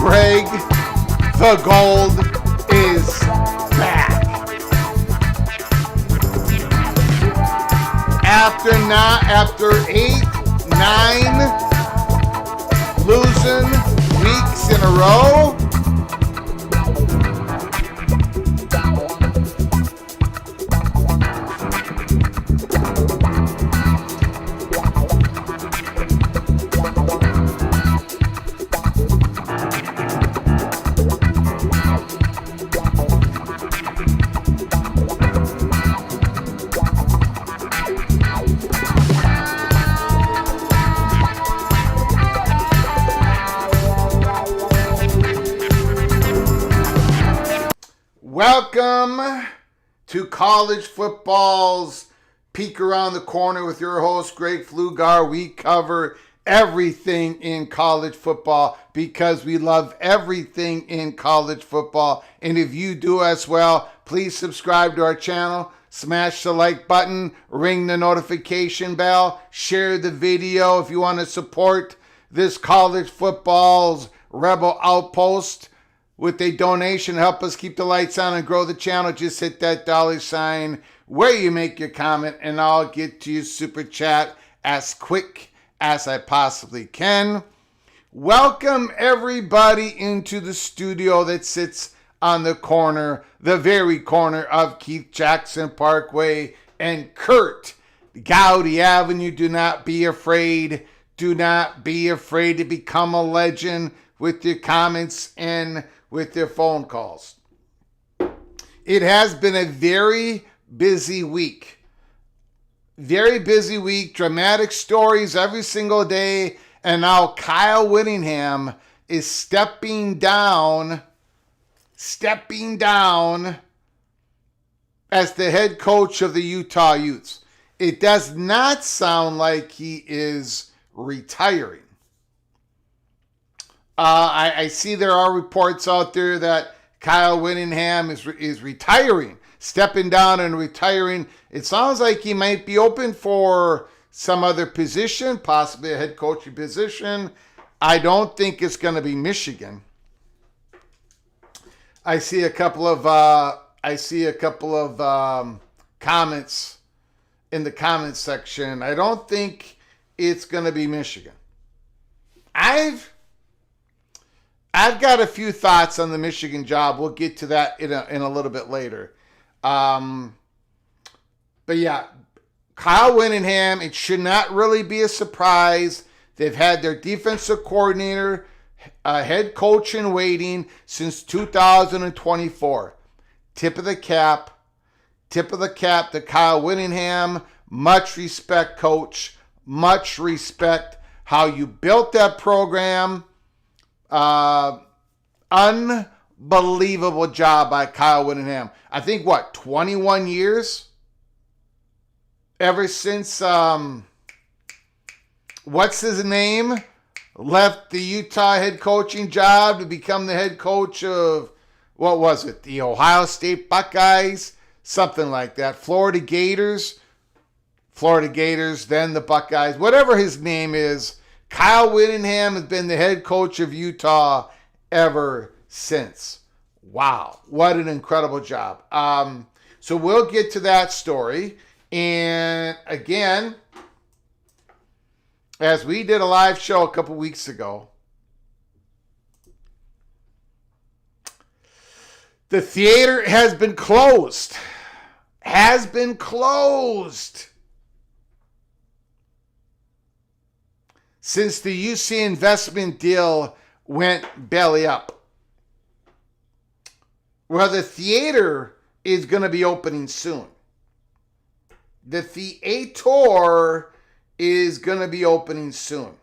Craig, the gold is back. After 8-9 losing weeks in a row, Welcome to college football's Peek Around the Corner with your host, Greg Flugar. We cover everything in college football because we love everything in college football. And if you do as well, please subscribe to our channel, smash the like button, ring the notification bell, share the video if you want to support this college football's rebel outpost with a donation. Help us keep the lights on and grow the channel. Just hit that $sign where you make your comment, and I'll get to your super chat as quick as I possibly can. Welcome everybody into the studio that sits on the corner, the very corner of Keith Jackson Parkway and Kurt Gowdy Avenue. Do not be afraid. Do not be afraid to become a legend with your comments and with your phone calls. It has been a very busy week. Very busy week. Dramatic stories every single day. And now Kyle Whittingham is stepping down as the head coach of the Utah Utes. It does not sound like he is retiring. I see there are reports out there that Kyle Whittingham is retiring, stepping down and retiring. It sounds like he might be open for some other position, possibly a head coaching position. I don't think it's going to be Michigan. I see a couple of comments in the comments section. I don't think it's going to be Michigan. I've got a few thoughts on the Michigan job. We'll get to that in a little bit later. But yeah, Kyle Whittingham, it should not really be a surprise. They've had their defensive coordinator, head coach in waiting since 2024. Tip of the cap to Kyle Whittingham. Much respect, coach. Much respect how you built that program. Unbelievable job by Kyle Whittingham. I think 21 years? Ever since, what's his name? Left the Utah head coaching job to become the head coach of, what was it? The Ohio State Buckeyes? Something like that. Florida Gators, then the Buckeyes. Whatever his name is, Kyle Whittingham has been the head coach of Utah ever since. Wow, what an incredible job. So we'll get to that story. And again, as we did a live show a couple weeks ago, the theater has been closed. Since the UC investment deal went belly up. Well, the theater is going to be opening soon. The theater is going to be opening soon.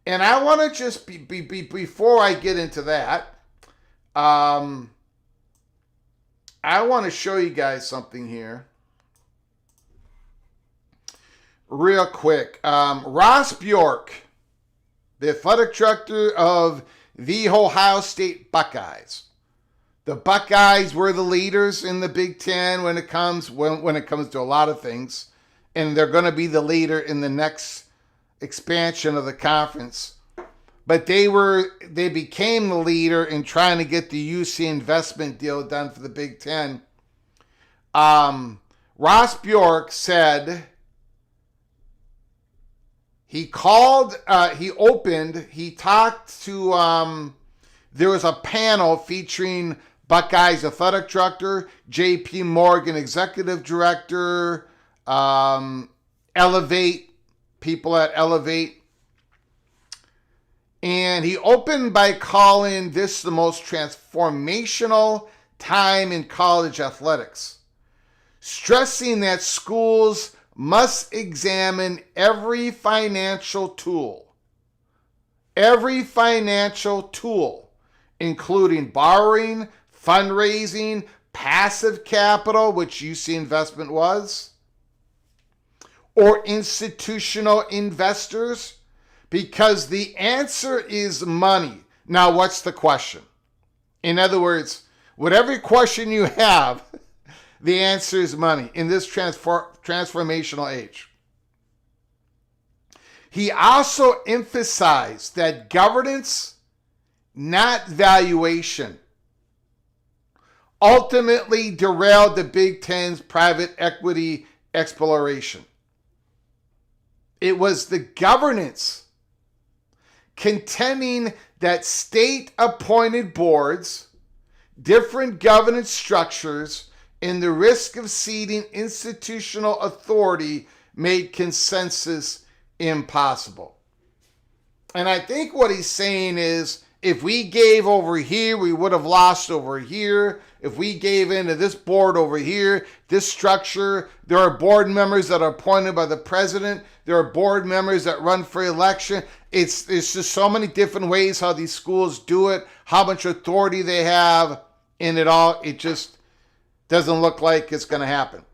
And I want to just, before I get into that, I want to show you guys something here. Real quick. Ross Bjork, the athletic director of the Ohio State Buckeyes. The Buckeyes were the leaders in the Big Ten when it comes to a lot of things. And they're going to be the leader in the next expansion of the conference. But they became the leader in trying to get the UC investment deal done for the Big Ten. Ross Bjork said he talked to, there was a panel featuring Buckeyes athletic director, J.P. Morgan executive director, Elevate, people at Elevate. And he opened by calling this the most transformational time in college athletics, stressing that schools must examine every financial tool, including borrowing, fundraising, passive capital, which UC Investment was, or institutional investors? Because the answer is money. Now, what's the question? In other words, whatever question you have, the answer is money in this transformational age. He also emphasized that governance, not valuation, ultimately derailed the Big Ten's private equity exploration. It was the governance contending that state-appointed boards, different governance structures, and the risk of ceding institutional authority made consensus impossible. And I think what he's saying is, if we gave over here, we would have lost over here. If we gave into this board over here, this structure, there are board members that are appointed by the president. There are board members that run for election. It's just so many different ways how these schools do it, how much authority they have in it all. It just doesn't look like it's going to happen.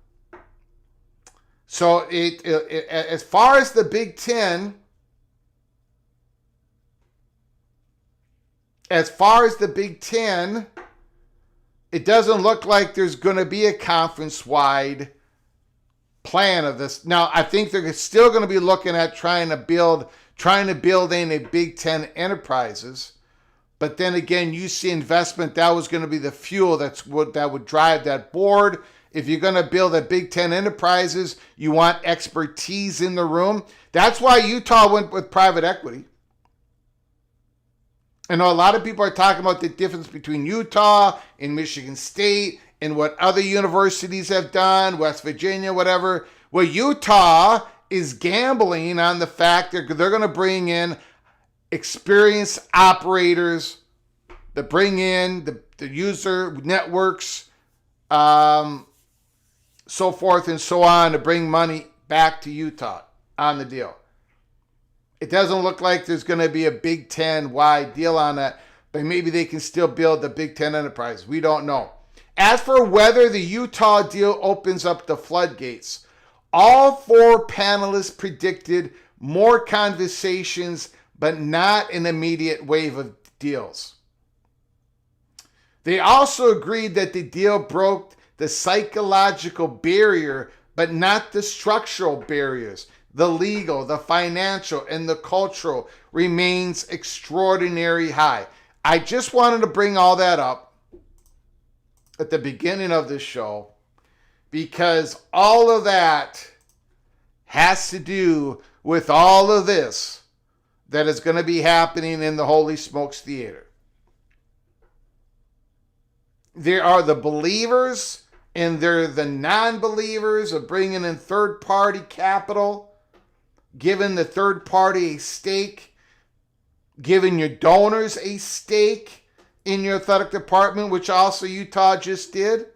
So as far as the Big Ten, it doesn't look like there's going to be a conference-wide plan of this. Now, I think they're still going to be looking at trying to build in a Big Ten enterprises. But then again, UC Investment, that was going to be the fuel that would drive that board. If you're going to build a Big Ten enterprises, you want expertise in the room. That's why Utah went with private equity. I know a lot of people are talking about the difference between Utah and Michigan State and what other universities have done, West Virginia, whatever. Well, Utah is gambling on the fact that they're going to bring in experienced operators that bring in the user networks, so forth and so on, to bring money back to Utah on the deal. It doesn't look like there's going to be a Big Ten-wide deal on that, but maybe they can still build the Big Ten enterprise. We don't know. As for whether the Utah deal opens up the floodgates, all four panelists predicted more conversations, but not an immediate wave of deals. They also agreed that the deal broke the psychological barrier, but not the structural barriers. The legal, the financial, and the cultural remains extraordinarily high. I just wanted to bring all that up at the beginning of this show because all of that has to do with all of this that is going to be happening in the Holy Smokes Theater. There are the believers and there are the non-believers of bringing in third-party capital, giving the third party a stake, giving your donors a stake in your athletic department, which also Utah just did.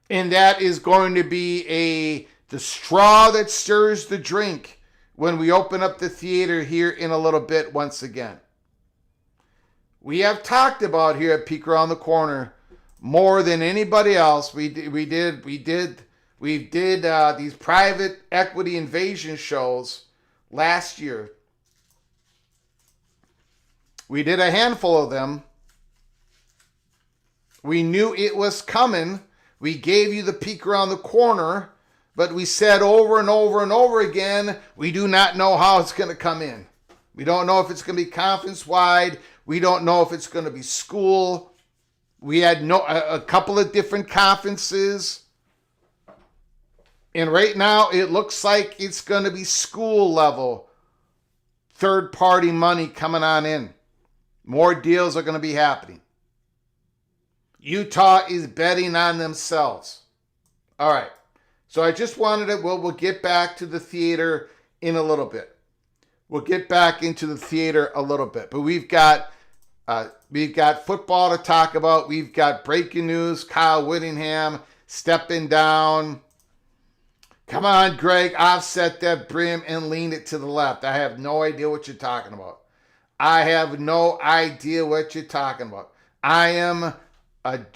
And that is going to be the straw that stirs the drink when we open up the theater here in a little bit once again. We have talked about here at Peek Around the Corner more than anybody else. We did these private equity invasion shows last year. We did a handful of them. We knew it was coming. We gave you the peek around the corner, but we said over and over and over again, we do not know how it's going to come in. We don't know if it's going to be conference-wide. We don't know if it's going to be school. We had a couple of different conferences. And right now, it looks like it's going to be school level, third-party money coming on in. More deals are going to be happening. Utah is betting on themselves. All right. So I just wanted to, we'll get back to the theater in a little bit. We'll get back into the theater a little bit. But we've got football to talk about. We've got breaking news. Kyle Whittingham stepping down. Come on, Greg, offset that brim and lean it to the left. I have no idea what you're talking about. I am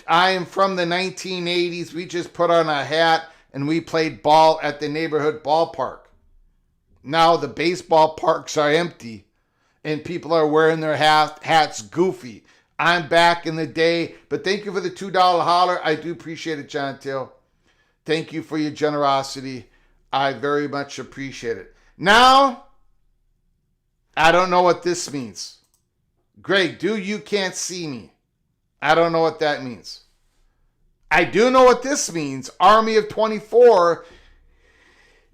I am from the 1980s. We just put on a hat and we played ball at the neighborhood ballpark. Now the baseball parks are empty and people are wearing their hats goofy. I'm back in the day, but thank you for the $2 holler. I do appreciate it, John Till. Thank you for your generosity. I very much appreciate it. Now, I don't know what this means. Greg, you can't see me. I don't know what that means. I do know what this means. Army of 24.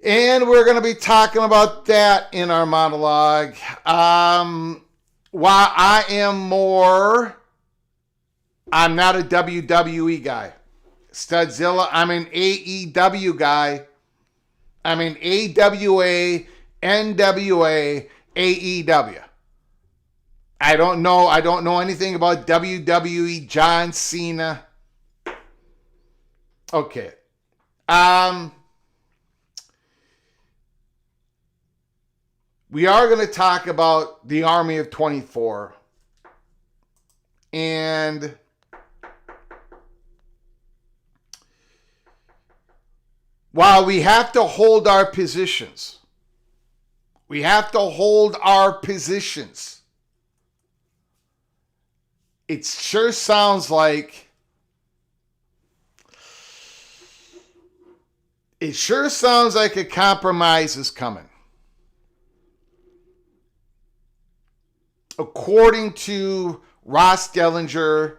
And we're going to be talking about that in our monologue. While I'm not a WWE guy. Studzilla, I'm an AEW guy. I'm an AWA, NWA, AEW. I don't know anything about WWE, John Cena. Okay. We are going to talk about the Army of 24. And while we have to hold our positions, it sure sounds like a compromise is coming. According to Ross Dellinger,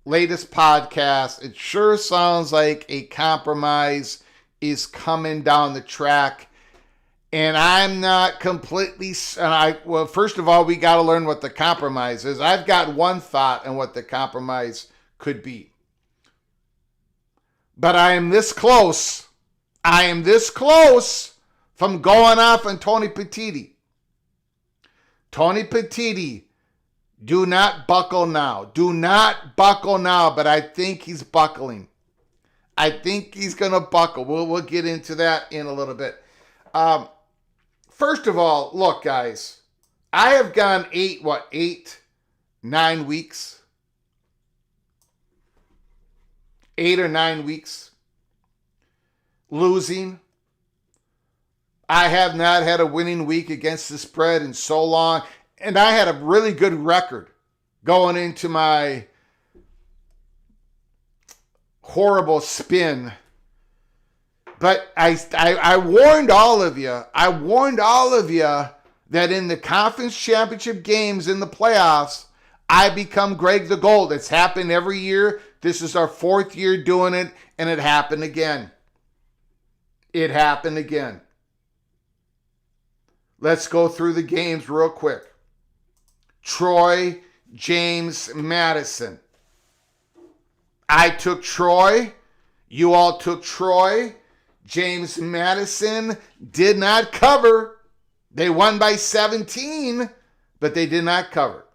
latest podcast, it sure sounds like a compromise is coming down the track. And I'm not completely, first of all, we got to learn what the compromise is. I've got one thought on what the compromise could be. But I am this close from going off on Tony Petiti. Tony Petiti, do not buckle now. But I think he's buckling. I think he's going to buckle. We'll get into that in a little bit. First of all, look, guys, I have gone 9 weeks? 8 or 9 weeks losing. I have not had a winning week against the spread in so long. And I had a really good record going into my horrible spin. But I warned all of you. That in the conference championship games in the playoffs, I become Greg the Gold. It's happened every year. This is our 4th year doing it, and it happened again. Let's go through the games real quick. Troy, James, Madison. I took Troy. You all took Troy. James Madison did not cover. They won by 17, but they did not cover.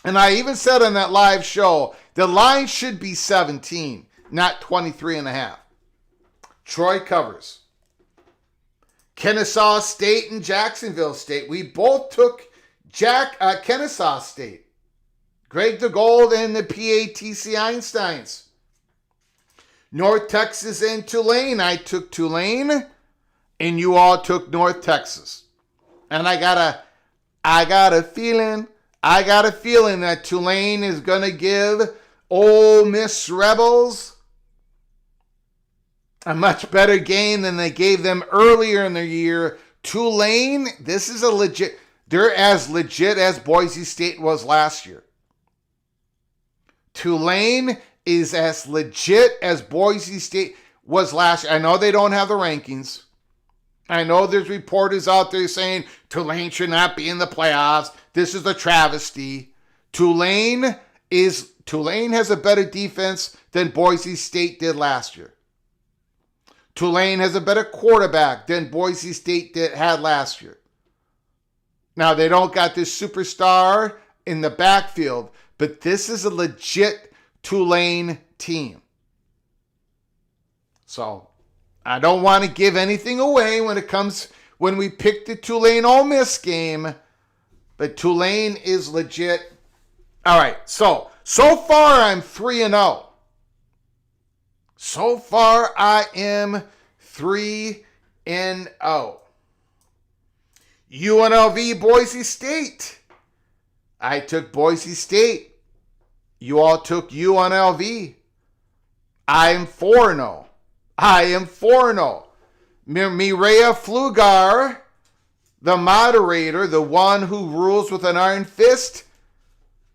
And I even said on that live show, the line should be 17, not 23.5. Troy covers. Kennesaw State and Jacksonville State. We both took Kennesaw State. Greg the Gold and the PATC Einsteins. North Texas and Tulane. I took Tulane, and you all took North Texas. And I got a feeling that Tulane is going to give Ole Miss Rebels a much better game than they gave them earlier in the year. Tulane, this is they're as legit as Boise State was last year. Tulane is as legit as Boise State was last year. I know they don't have the rankings. I know there's reporters out there saying Tulane should not be in the playoffs. This is a travesty. Tulane has a better defense than Boise State did last year. Tulane has a better quarterback than Boise State had last year. Now, they don't got this superstar in the backfield, but this is a legit Tulane team. So, I don't want to give anything away when we pick the Tulane Ole Miss game, but Tulane is legit. All right, so So far, I'm 3-0. So far, I am 3-0. UNLV, Boise State. I took Boise State. You all took UNLV. I am 4-0. I am 4-0. Mireya Flugar, the moderator, the one who rules with an iron fist,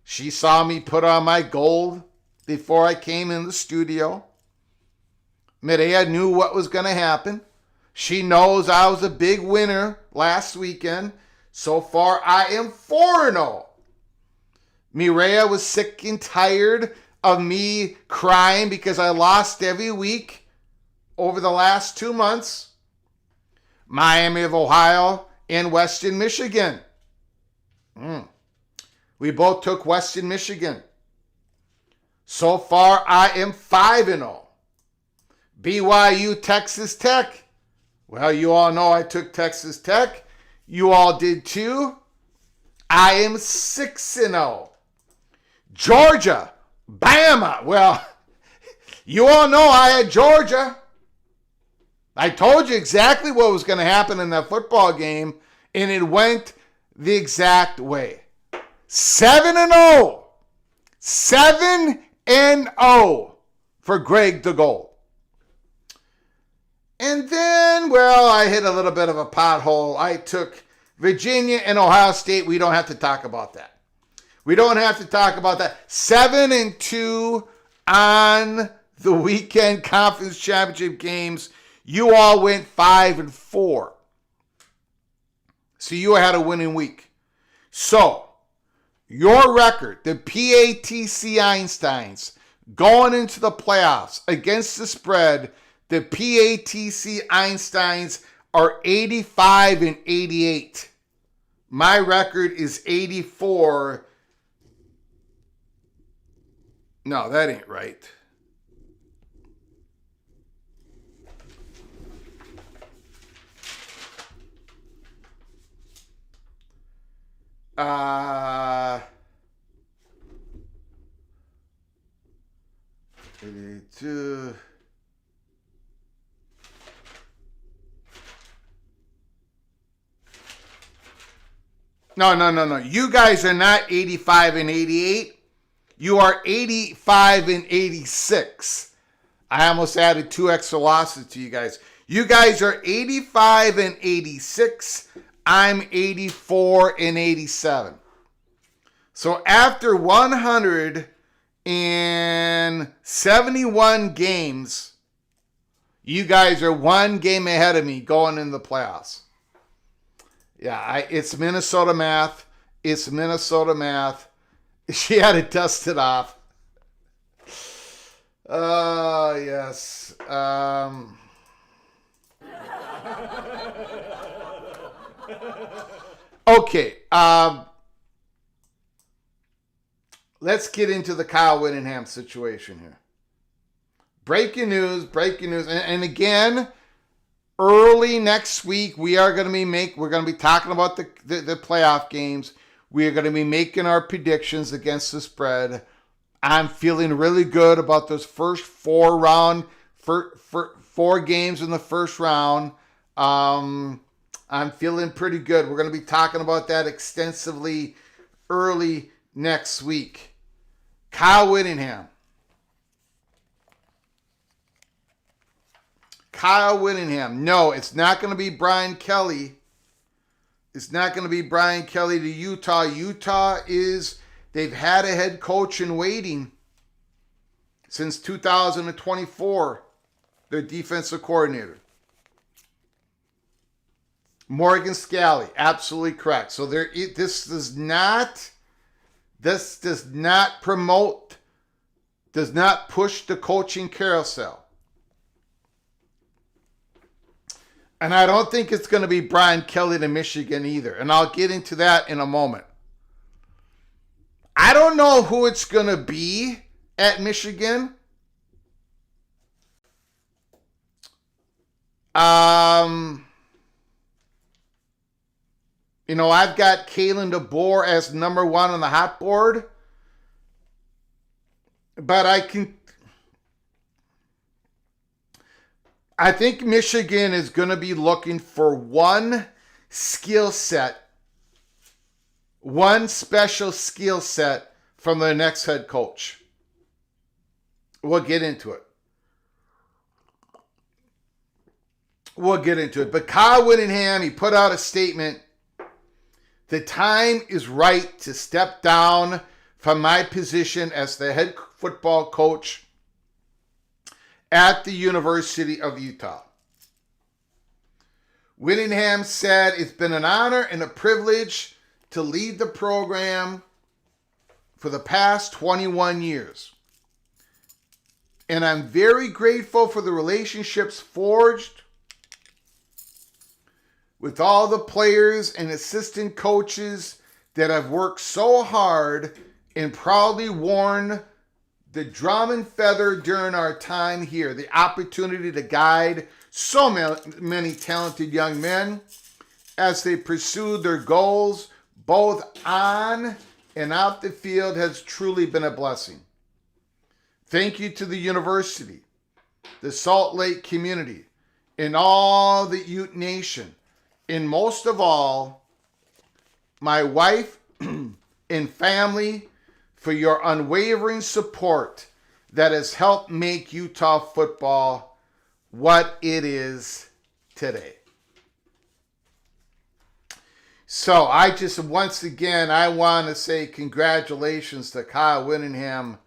she saw me put on my gold before I came in the studio. Mireya knew what was going to happen. She knows I was a big winner last weekend. So far, I am 4-0. Mireya was sick and tired of me crying because I lost every week over the last 2 months. Miami of Ohio and Western Michigan. We both took Western Michigan. So far, I am 5-0. BYU, Texas Tech. Well, you all know I took Texas Tech. You all did too. I am 6-0. Georgia, Bama. Well, you all know I had Georgia. I told you exactly what was going to happen in that football game, and it went the exact way. 7-0. 7-0 for Greg DeGold. And then, well, I hit a little bit of a pothole. I took Virginia and Ohio State. We don't have to talk about that. We don't have to talk about that. 7-2 on the weekend conference championship games. You all went 5-4. So you had a winning week. So your record, the PATC Einsteins, going into the playoffs against the spread, the PATC Einsteins are 85-88. My record is 84. No, that ain't right. Uh, 82. No. You guys are not 85-88. You are 85-86. I almost added 2 extra losses to you guys. You guys are 85-86. I'm 84-87. So after 171 games, you guys are 1 game ahead of me going in the playoffs. Yeah, it's Minnesota math. It's Minnesota math. She had to dust it off. Yes. Okay. Let's get into the Kyle Whittingham situation here. Breaking news. And again, early next week, we're going to be talking about the playoff games. We are going to be making our predictions against the spread. I'm feeling really good about those first 4 games in the first round. I'm feeling pretty good. We're going to be talking about that extensively early next week. Kyle Whittingham. No, it's not going to be Brian Kelly. It's not going to be Brian Kelly to Utah. They've had a head coach in waiting since 2024, their defensive coordinator. Morgan Scalley, absolutely correct. So this does not push the coaching carousel. And I don't think it's going to be Brian Kelly to Michigan either. And I'll get into that in a moment. I don't know who it's going to be at Michigan. I've got Kalen DeBoer as number 1 on the hot board. But I think Michigan is going to be looking for one skill set, one special skill set from their next head coach. We'll get into it. But Kyle Whittingham, he put out a statement. The time is right to step down from my position as the head football coach at the University of Utah. Whittingham said, it's been an honor and a privilege to lead the program for the past 21 years. And I'm very grateful for the relationships forged with all the players and assistant coaches that have worked so hard and proudly worn the drum and feather during our time here. The opportunity to guide so many talented young men as they pursue their goals, both on and off the field, has truly been a blessing. Thank you to the university, the Salt Lake community, and all the Ute Nation. And most of all, my wife and family, for your unwavering support that has helped make Utah football what it is today. So I just, once again, I want to say congratulations to Kyle Whittingham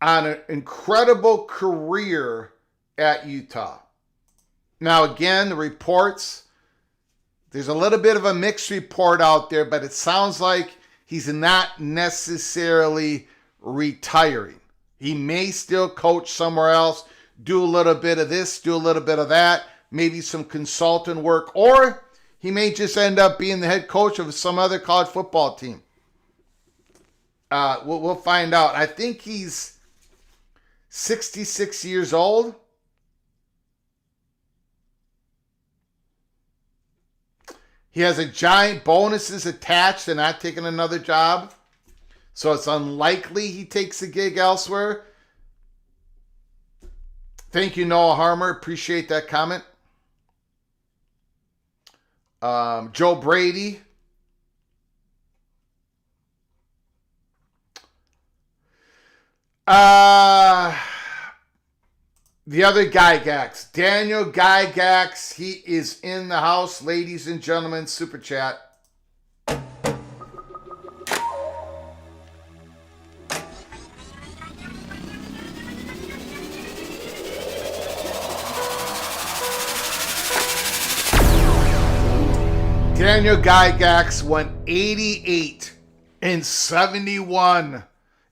on an incredible career at Utah. Now, again, the reports, there's a little bit of a mixed report out there, but it sounds like he's not necessarily retiring. He may still coach somewhere else, do a little bit of this, do a little bit of that, maybe some consultant work, or he may just end up being the head coach of some other college football team. We'll find out. I think he's 66 years old. He has a giant bonuses attached to not taking another job. So it's unlikely he takes a gig elsewhere. Thank you, Noah Harmer. Appreciate that comment. Joe Brady. The other Gygax, Daniel Gygax, he is in the house, ladies and gentlemen. Super chat. Daniel Gygax won 88-71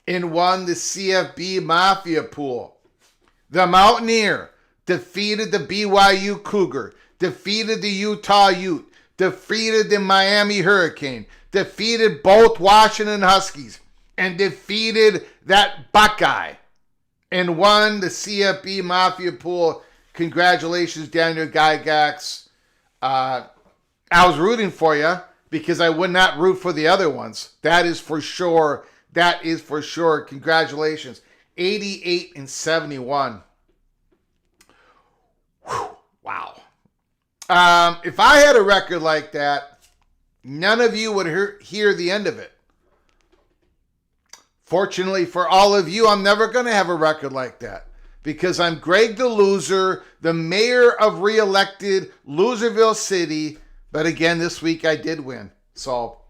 and won the CFB Mafia pool. The Mountaineer defeated the BYU Cougar, defeated the Utah Ute, defeated the Miami Hurricane, defeated both Washington Huskies, and defeated that Buckeye, and won the CFB Mafia pool. Congratulations, Daniel Gygax. I was rooting for you because I would not root for the other ones. That is for sure. Congratulations. 88-71. Whew, wow. If I had a record like that, none of you would hear the end of it. Fortunately for all of you, I'm never going to have a record like that because I'm Greg the Loser, the mayor of re-elected Loserville City. But again, this week I did win. So,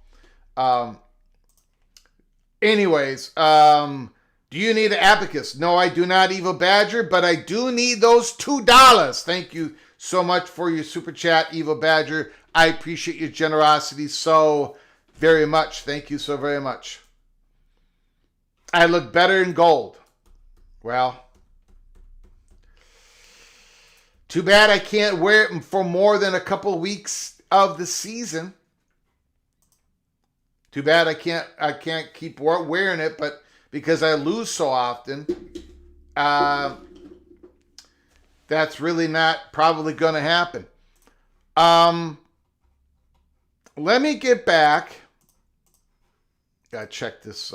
anyways, do you need an abacus? No, I do not, Evil Badger, but I do need those $2. Thank you so much for your super chat, Evil Badger. I appreciate your generosity so very much. Thank you so very much. I look better in gold. Well, too bad I can't wear it for more than a couple weeks of the season. Too bad I can't keep wearing it, but because I lose so often, that's really not probably going to happen. Let me get back. Gotta check this.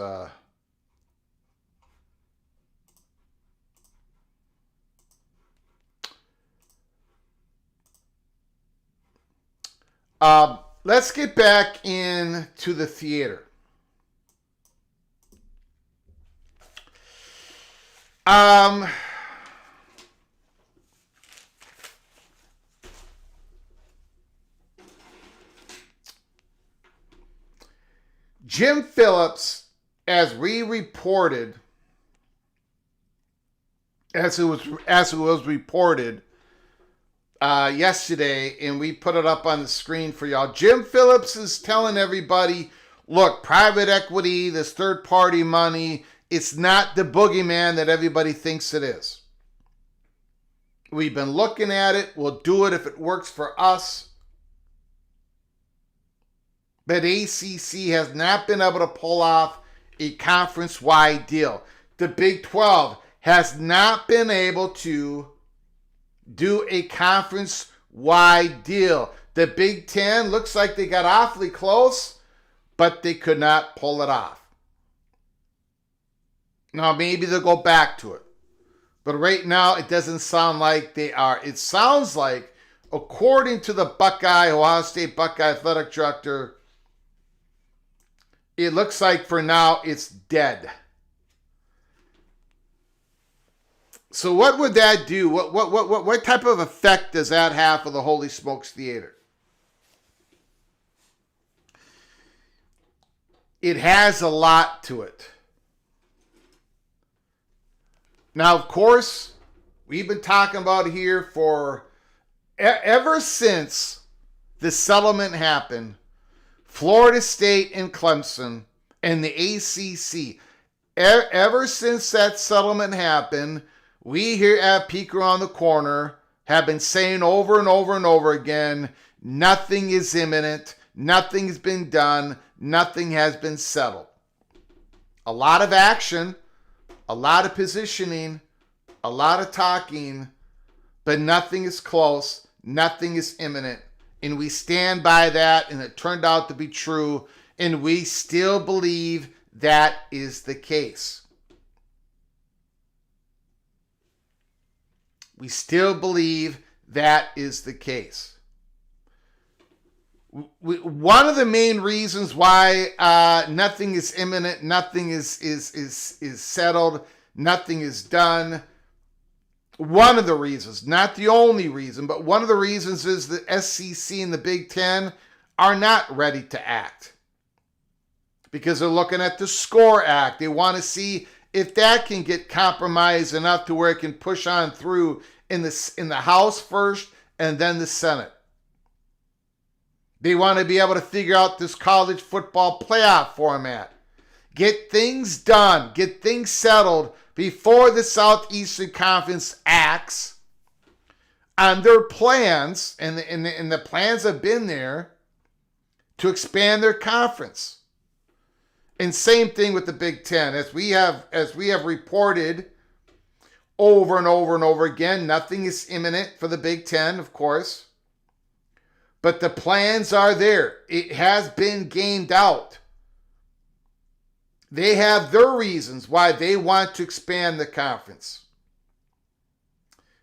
Let's get back into the theater. Jim Phillips, as we reported, as it was reported yesterday, and we put it up on the screen for y'all. Jim Phillips is telling everybody, look, private equity, this third-party money, it's not the boogeyman that everybody thinks it is. We've been looking at it. We'll do it if it works for us. But ACC has not been able to pull off a conference-wide deal. The Big 12 has not been able to do a conference-wide deal. The Big 10 looks like they got awfully close, but they could not pull it off. Now, maybe they'll go back to it. But right now, it doesn't sound like they are. It sounds like, according to the Ohio State Buckeye athletic director, it looks like for now it's dead. So what would that do? What type of effect does that have for the Holy Smokes Theater? It has a lot to it. Now, of course, we've been talking about here for ever since the settlement happened, Florida State and Clemson and the ACC. Ever since that settlement happened, we here at Peek Around the Corner have been saying over and over and over again, nothing is imminent, nothing has been done, nothing has been settled. A lot of action, a lot of positioning, a lot of talking, but nothing is close, nothing is imminent. And we stand by that, and it turned out to be true, and we still believe that is the case. We still believe that is the case. One of the main reasons why nothing is imminent, nothing is settled, nothing is done. One of the reasons, not the only reason, but one of the reasons is the SEC and the Big Ten are not ready to act. Because they're looking at the SCORE Act. They want to see if that can get compromised enough to where it can push on through in the House first and then the Senate. They want to be able to figure out this college football playoff format. Get things done, get things settled before the Southeastern Conference acts on their plans, and the plans have been there to expand their conference. And same thing with the Big Ten. As we have reported over and over and over again, nothing is imminent for the Big Ten, of course. But the plans are there. It has been gamed out. They have their reasons why they want to expand the conference.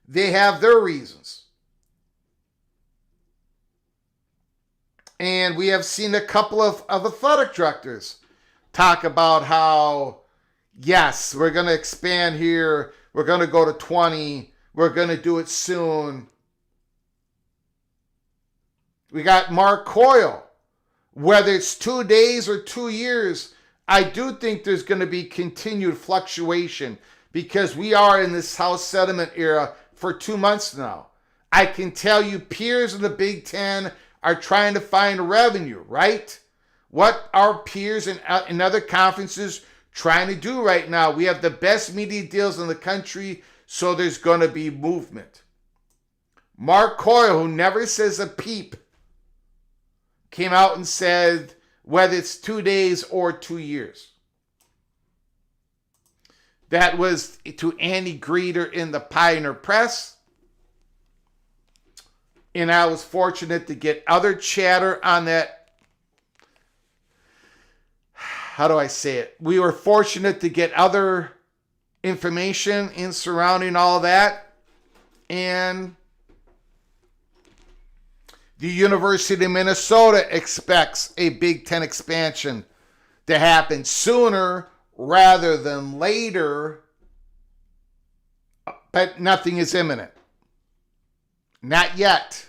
They have their reasons. And we have seen a couple of athletic directors talk about how, yes, we're going to expand here. We're going to go to 20. We're going to do it soon. We got Mark Coyle. Whether it's 2 days or 2 years, I do think there's going to be continued fluctuation because we are in this House settlement era for 2 months now. I can tell you peers in the Big Ten are trying to find revenue, right? What are peers in other conferences trying to do right now? We have the best media deals in the country, so there's going to be movement. Mark Coyle, who never says a peep, came out and said whether it's 2 days or 2 years. That was to Andy Greeter in the Pioneer Press. And I was fortunate to get other chatter on that. How do I say it? We were fortunate to get other information in surrounding all that. And The University of Minnesota expects a Big Ten expansion to happen sooner rather than later, but nothing is imminent. Not yet.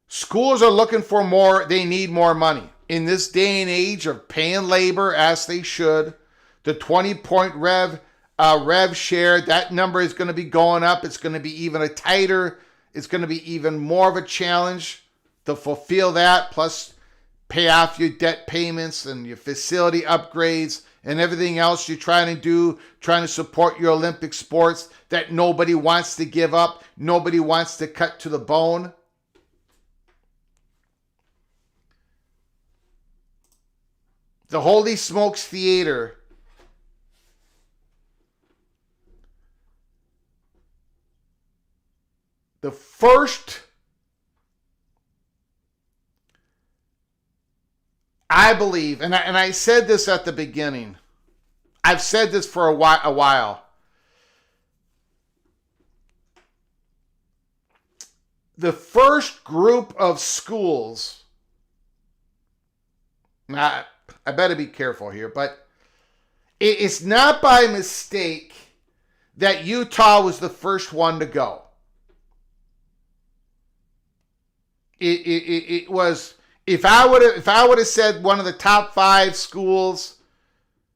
Schools are looking for more. They need more money. In this day and age of paying labor as they should, the 20-point rev share, that number is going to be going up. It's going to be even it's going to be even more of a challenge to fulfill that, plus pay off your debt payments and your facility upgrades and everything else you're trying to do, trying to support your Olympic sports that nobody wants to give up, nobody wants to cut to the bone. The Holy Smokes Theater the first, I believe, and I said this at the beginning, I've said this for a while. The first group of schools, now I better be careful here, but it's not by mistake that Utah was the first one to go. It was, if I would have said one of the top 5 schools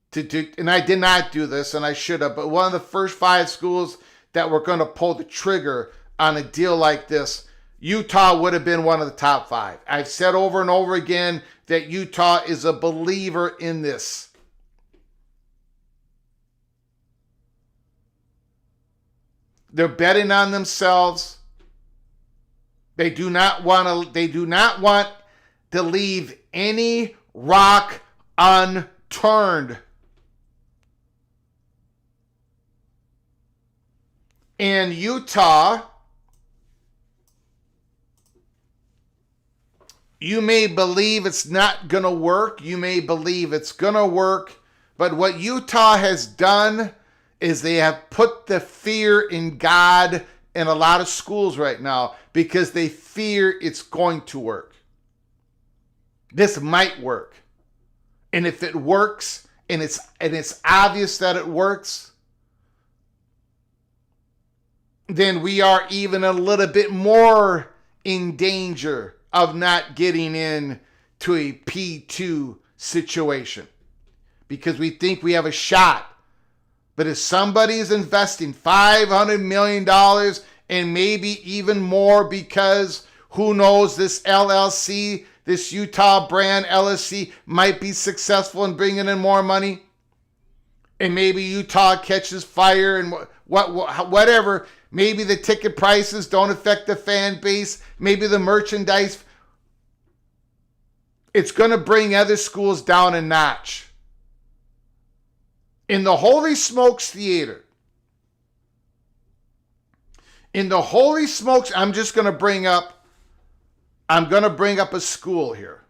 to do, and I did not do this, and I should have, but one of the first 5 schools that were going to pull the trigger on a deal like this, Utah would have been one of the top 5. I've said over and over again that Utah is a believer in this. They're betting on themselves. They do not want to leave any rock unturned. In Utah, you may believe it's not going to work. You may believe it's going to work. But what Utah has done is they have put the fear in God in a lot of schools right now because they fear it's going to work. This might work. And if it works, and it's obvious that it works, then we are even a little bit more in danger of not getting in to a P2 situation because we think we have a shot. But if somebody is investing $500 million and maybe even more because who knows, this LLC, this Utah brand LLC might be successful in bringing in more money, and maybe Utah catches fire and whatever. Maybe the ticket prices don't affect the fan base. Maybe the merchandise. It's going to bring other schools down a notch. In the Holy Smokes Theater, I'm going to bring up a school here.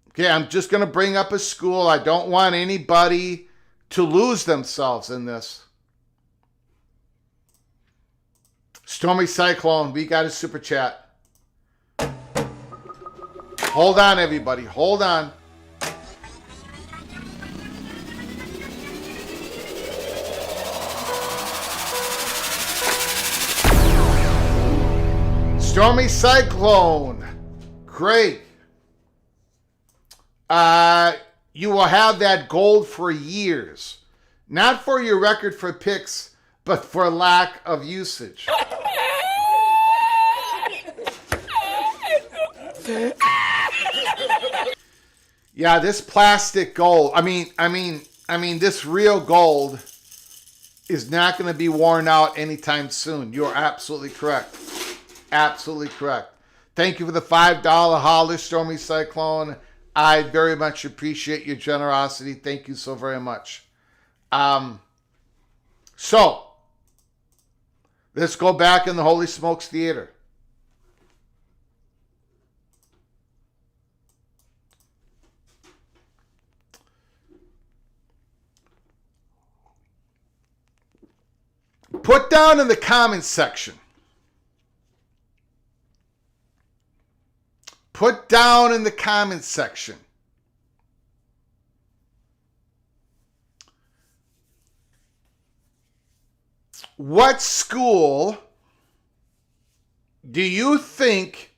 Okay, I'm just going to bring up a school. I don't want anybody to lose themselves in this. Stormy Cyclone, we got a super chat. Hold on, everybody. Hold on. Stormy Cyclone. Great. You will have that gold for years. Not for your record for picks, but for lack of usage. Yeah, this plastic gold. I mean, this real gold is not going to be worn out anytime soon. You're absolutely correct. Absolutely correct. Thank you for the $5 holler, Stormy Cyclone. I very much appreciate your generosity. Thank you so very much. So, let's go back in the Holy Smokes Theater. Put down in the comments section. Put down in the comments section. What school do you think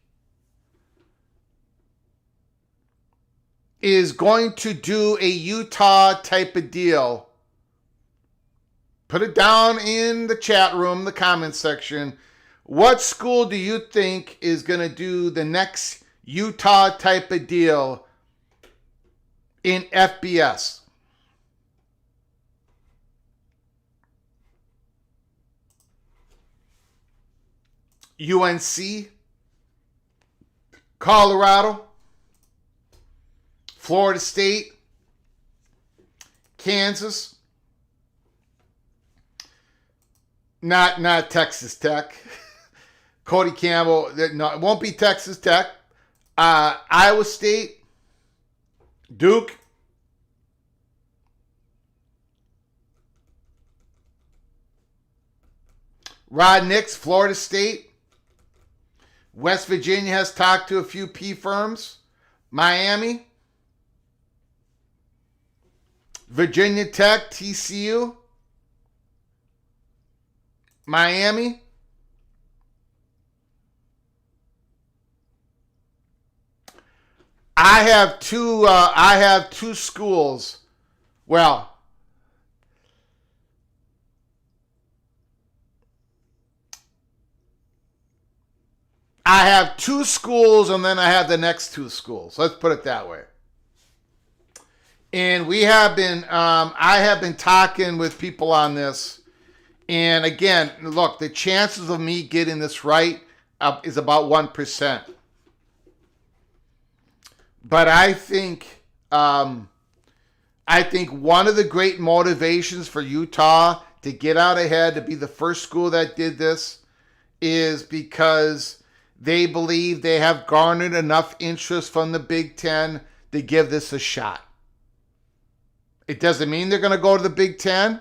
is going to do a Utah type of deal? Put it down in the chat room, the comments section. What school do you think is going to do the next Utah type of deal in FBS? UNC, Colorado, Florida State, Kansas, not Texas Tech. Cody Campbell, no, it won't be Texas Tech. Iowa State, Duke, Rod Nix, Florida State. West Virginia has talked to a few P firms. Miami, Virginia Tech, TCU, Miami, I have two schools. Well, I have two schools, and then I have the next two schools. Let's put it that way. And we have been, I have been talking with people on this. And again, look, the chances of me getting this right is about 1%. But I think one of the great motivations for Utah to get out ahead, to be the first school that did this, is because they believe they have garnered enough interest from the Big Ten to give this a shot. It doesn't mean they're going to go to the Big Ten.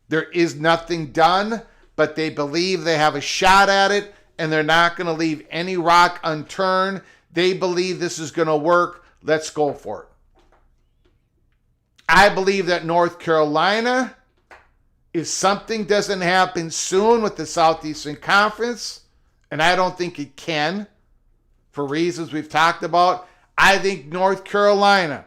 There is nothing done, but they believe they have a shot at it, and they're not going to leave any rock unturned. They believe this is going to work. Let's go for it. I believe that North Carolina, if something doesn't happen soon with the Southeastern Conference, and I don't think it can, for reasons we've talked about, I think North Carolina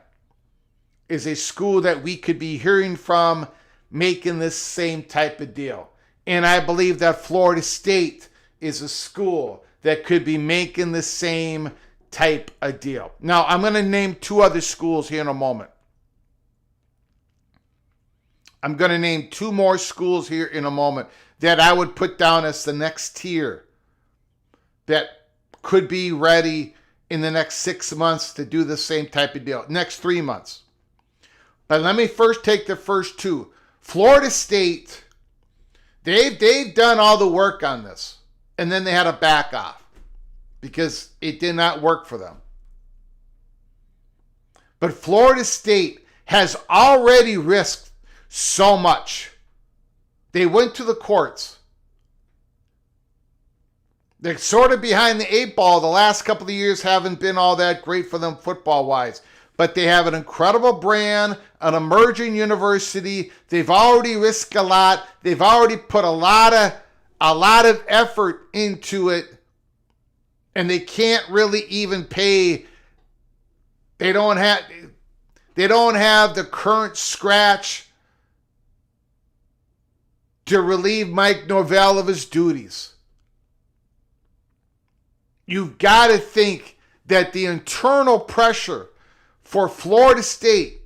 is a school that we could be hearing from making this same type of deal. And I believe that Florida State is a school that could be making the same type of deal. Now, I'm going to name two other schools here in a moment. I'm going to name two more schools here in a moment that I would put down as the next tier that could be ready in the next 6 months to do the same type of deal. Next 3 months. But let me first take the first two. Florida State, they've done all the work on this. And then they had to back off because it did not work for them. But Florida State has already risked so much. They went to the courts. They're sort of behind the eight ball. The last couple of years haven't been all that great for them football-wise. But they have an incredible brand, an emerging university. They've already risked a lot. They've already put a lot of effort into it. And they can't really even pay. They don't have the current scratch to relieve Mike Norvell of his duties. You've got to think that the internal pressure for Florida State,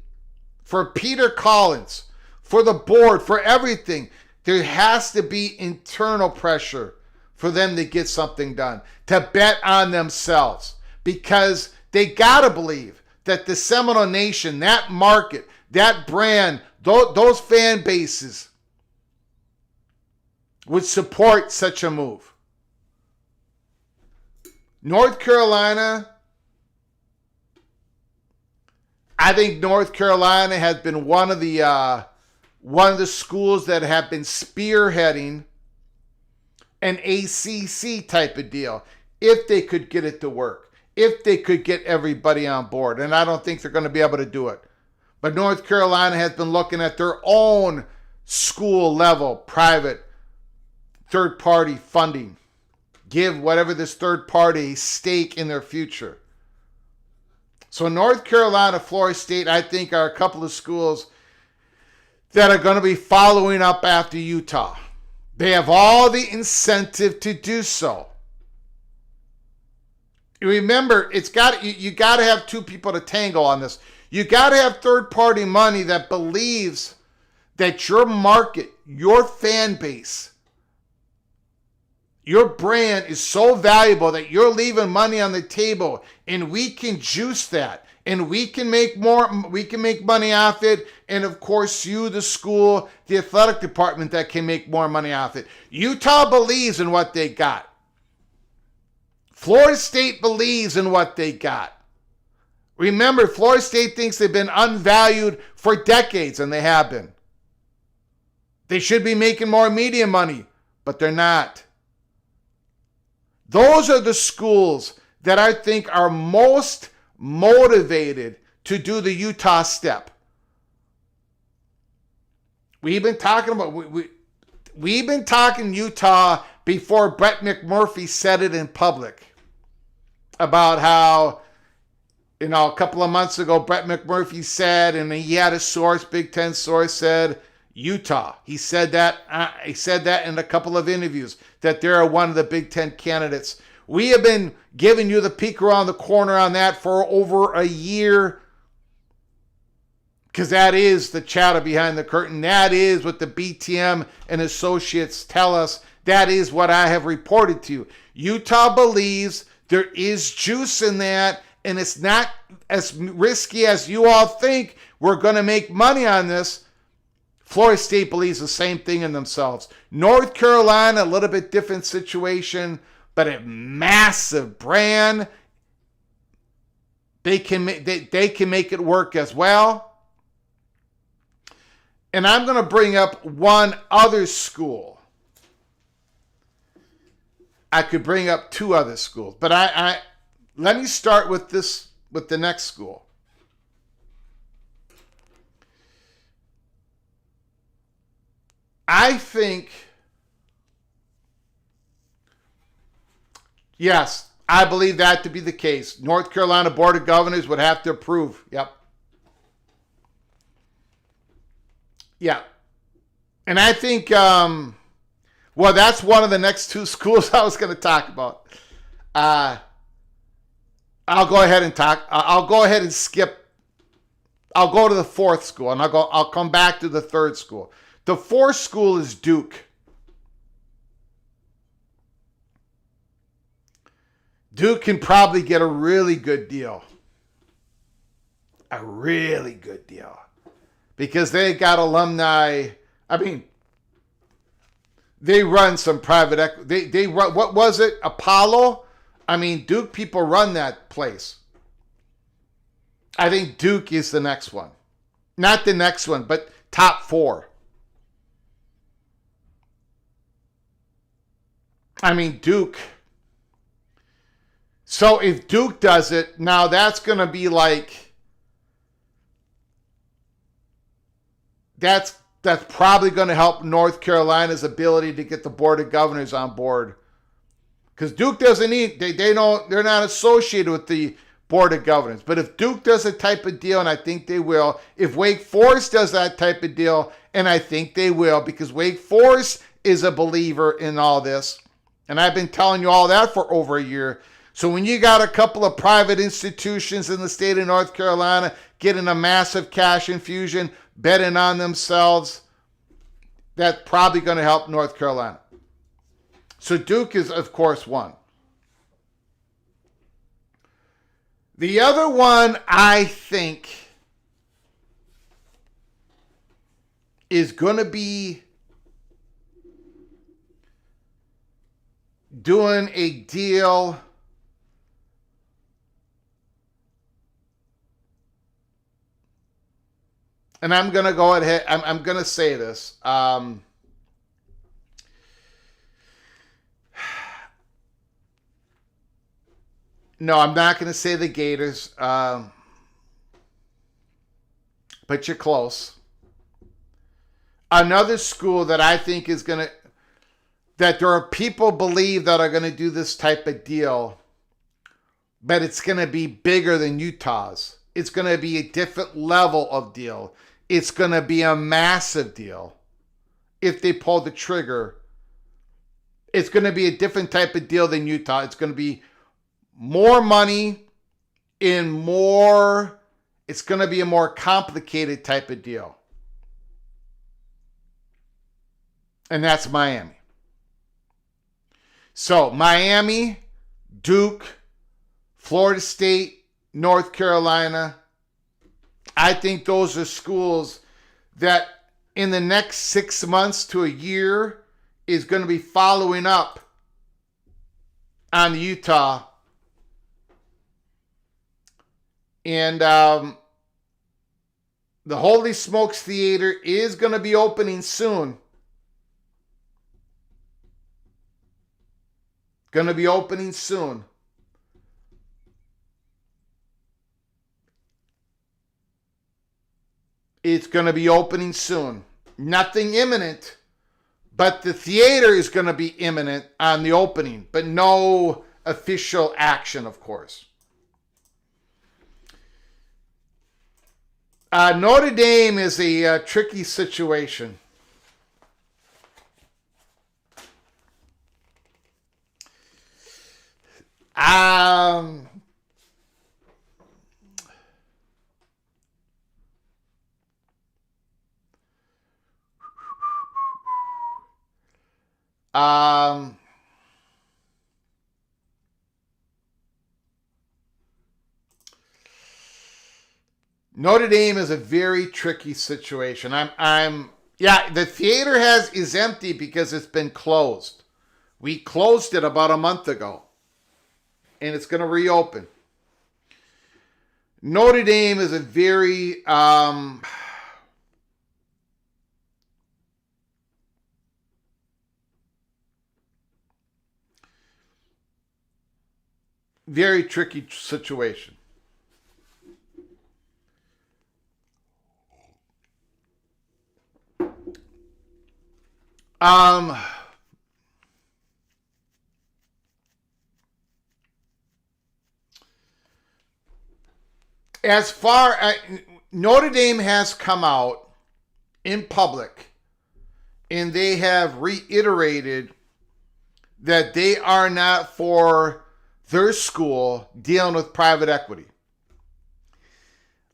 for Peter Collins, for the board, for everything, there has to be internal pressure for them to get something done, to bet on themselves, because they got to believe that the Seminole Nation, that market, that brand, those fan bases would support such a move. North Carolina, I think North Carolina has been one of the schools that have been spearheading an ACC type of deal if they could get it to work, if they could get everybody on board. And I don't think they're going to be able to do it. But North Carolina has been looking at their own school level, private, third-party funding. Give whatever this third party stake in their future. So North Carolina, Florida State, I think are a couple of schools that are going to be following up after Utah. They have all the incentive to do so. Remember, you got to have two people to tangle on this. You got to have third-party money that believes that your market, your fan base, your brand is so valuable that you're leaving money on the table, and we can juice that, and we can make money off it, and of course you, the school, the athletic department, that can make more money off it. Utah believes in what they got. Florida State believes in what they got. Remember, Florida State thinks they've been unvalued for decades, and they have been. They should be making more media money, but they're not. Those are the schools that I think are most motivated to do the Utah step. We've been talking about we've been talking Utah before Brett McMurphy said it in public about how, a couple of months ago, Brett McMurphy said, and he had a source, Big Ten source, said Utah. He said that in a couple of interviews, that they're one of the Big Ten candidates. We have been giving you the peek around the corner on that for over a year, because that is the chatter behind the curtain. That is what the BTM and associates tell us. That is what I have reported to you. Utah believes there is juice in that, and it's not as risky as you all think. We're going to make money on this. Florida State believes the same thing in themselves. North Carolina, a little bit different situation, but a massive brand. They can make it work as well. And I'm going to bring up one other school. I could bring up two other schools, but I let me start with the next school. I think, yes, I believe that to be the case. North Carolina Board of Governors would have to approve. Yep. Yeah. And I think, that's one of the next two schools I was going to talk about. I'll go ahead and skip. I'll go to the fourth school, and I'll come back to the third school. The fourth school is Duke. Duke can probably get a really good deal. A really good deal. Because they got alumni. I mean, they run some private equity. They run, what was it? Apollo? I mean, Duke people run that place. I think Duke is the next one. Not the next one, but top four. I mean, Duke. So if Duke does it, now that's going to be like, that's probably going to help North Carolina's ability to get the Board of Governors on board. Because Duke doesn't need, they're not associated with the Board of Governors. But if Duke does a type of deal, and I think they will, if Wake Forest does that type of deal, and I think they will, because Wake Forest is a believer in all this, and I've been telling you all that for over a year. So when you got a couple of private institutions in the state of North Carolina getting a massive cash infusion, betting on themselves, that's probably going to help North Carolina. So Duke is, of course, one. The other one, I think, is going to be doing a deal. And I'm going to go ahead, I'm going to say this. No, I'm not going to say the Gators, but you're close. Another school that I think is going to, that there are people believe that are going to do this type of deal, but it's going to be bigger than Utah's. It's going to be a different level of deal. It's going to be a massive deal if they pull the trigger. It's going to be a different type of deal than Utah. It's going to be more money in more, it's going to be a more complicated type of deal. And that's Miami. So Miami, Duke, Florida State, North Carolina, I think those are schools that in the next 6 months to a year is going to be following up on Utah. And the Holy Smokes Theater is going to be opening soon. Going to be opening soon. It's going to be opening soon. Nothing imminent, but the theater is going to be imminent on the opening, but no official action, of course. Notre Dame is a tricky situation. Notre Dame is a very tricky situation. The theater is empty because it's been closed. We closed it about a month ago, and it's going to reopen. Notre Dame is a very very tricky situation. As far as Notre Dame has come out in public and they have reiterated that they are not for their school dealing with private equity.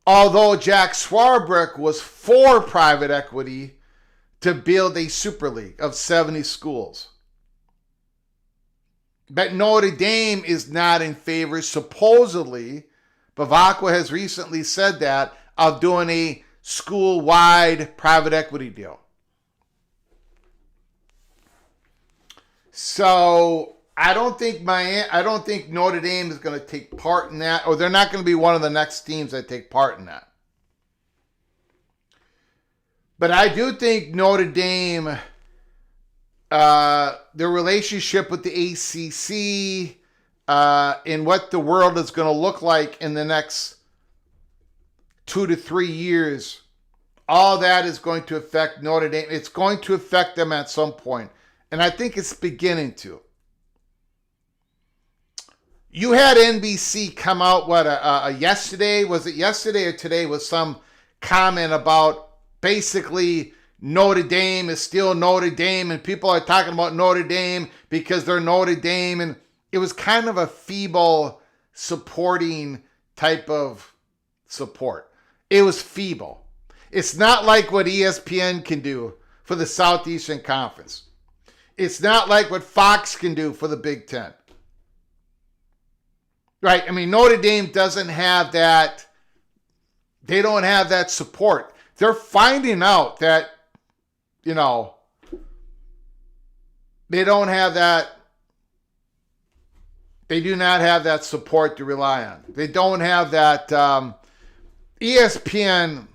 Although Jack Swarbrick was for private equity to build a super league of 70 schools. But Notre Dame is not in favor, supposedly, Bavacqua has recently said that, of doing a school-wide private equity deal. So I don't think Notre Dame is going to take part in that, or they're not going to be one of the next teams that take part in that. But I do think Notre Dame, their relationship with the ACC, and what the world is going to look like in the next 2 to 3 years, all that is going to affect Notre Dame. It's going to affect them at some point. And I think it's beginning to. You had NBC come out, yesterday? Was it yesterday or today? Was some comment about basically Notre Dame is still Notre Dame, and people are talking about Notre Dame because they're Notre Dame, and it was kind of a feeble supporting type of support. It was feeble. It's not like what ESPN can do for the Southeastern Conference. It's not like what Fox can do for the Big Ten. Right? I mean, Notre Dame doesn't have that. They don't have that support. They're finding out that, they don't have that. They do not have that support to rely on. They don't have that. ESPN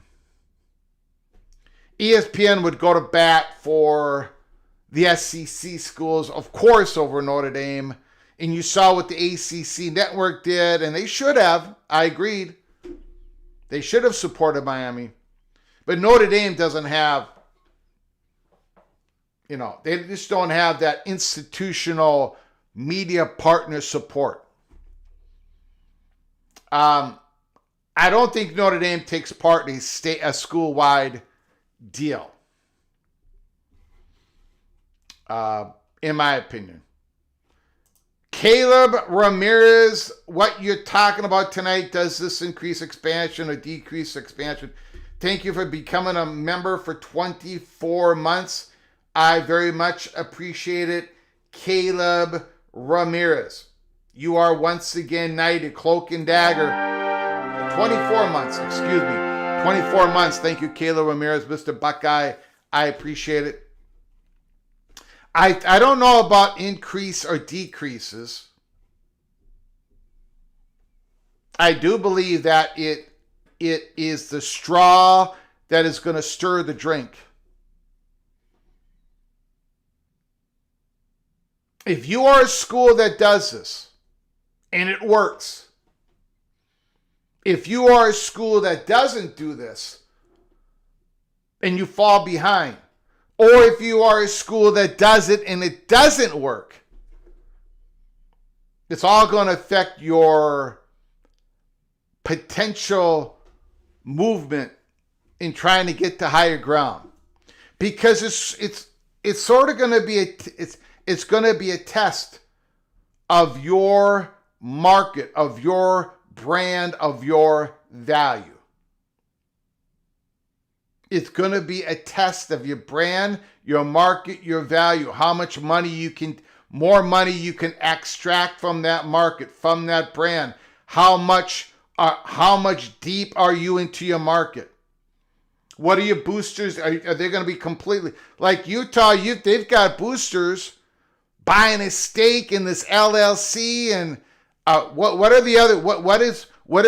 would go to bat for the SEC schools, of course, over Notre Dame. And you saw what the ACC network did, and they should have. I agreed. They should have supported Miami. But Notre Dame doesn't have, they just don't have that institutional media partner support. I don't think Notre Dame takes part in a school-wide deal, in my opinion. Caleb Ramirez, what you're talking about tonight, does this increase expansion or decrease expansion? Thank you for becoming a member for 24 months. I very much appreciate it. Caleb Ramirez, you are once again knighted, cloak and dagger. 24 months, excuse me. 24 months. Thank you, Caleb Ramirez, Mr. Buckeye. I appreciate it. I don't know about increase or decreases. I do believe that it is the straw that is going to stir the drink. If you are a school that does this and it works, if you are a school that doesn't do this and you fall behind, or if you are a school that does it and it doesn't work, it's all going to affect your potential movement in trying to get to higher ground, because it's sort of going to be it's going to be a test of your market, of your brand, of your value. It's going to be a test of your brand, your market, your value, how much money more money you can extract from that market, from that brand. How much deep are you into your market? What are your boosters? Are they going to be completely like Utah? They've got boosters buying a stake in this LLC, and what are the other?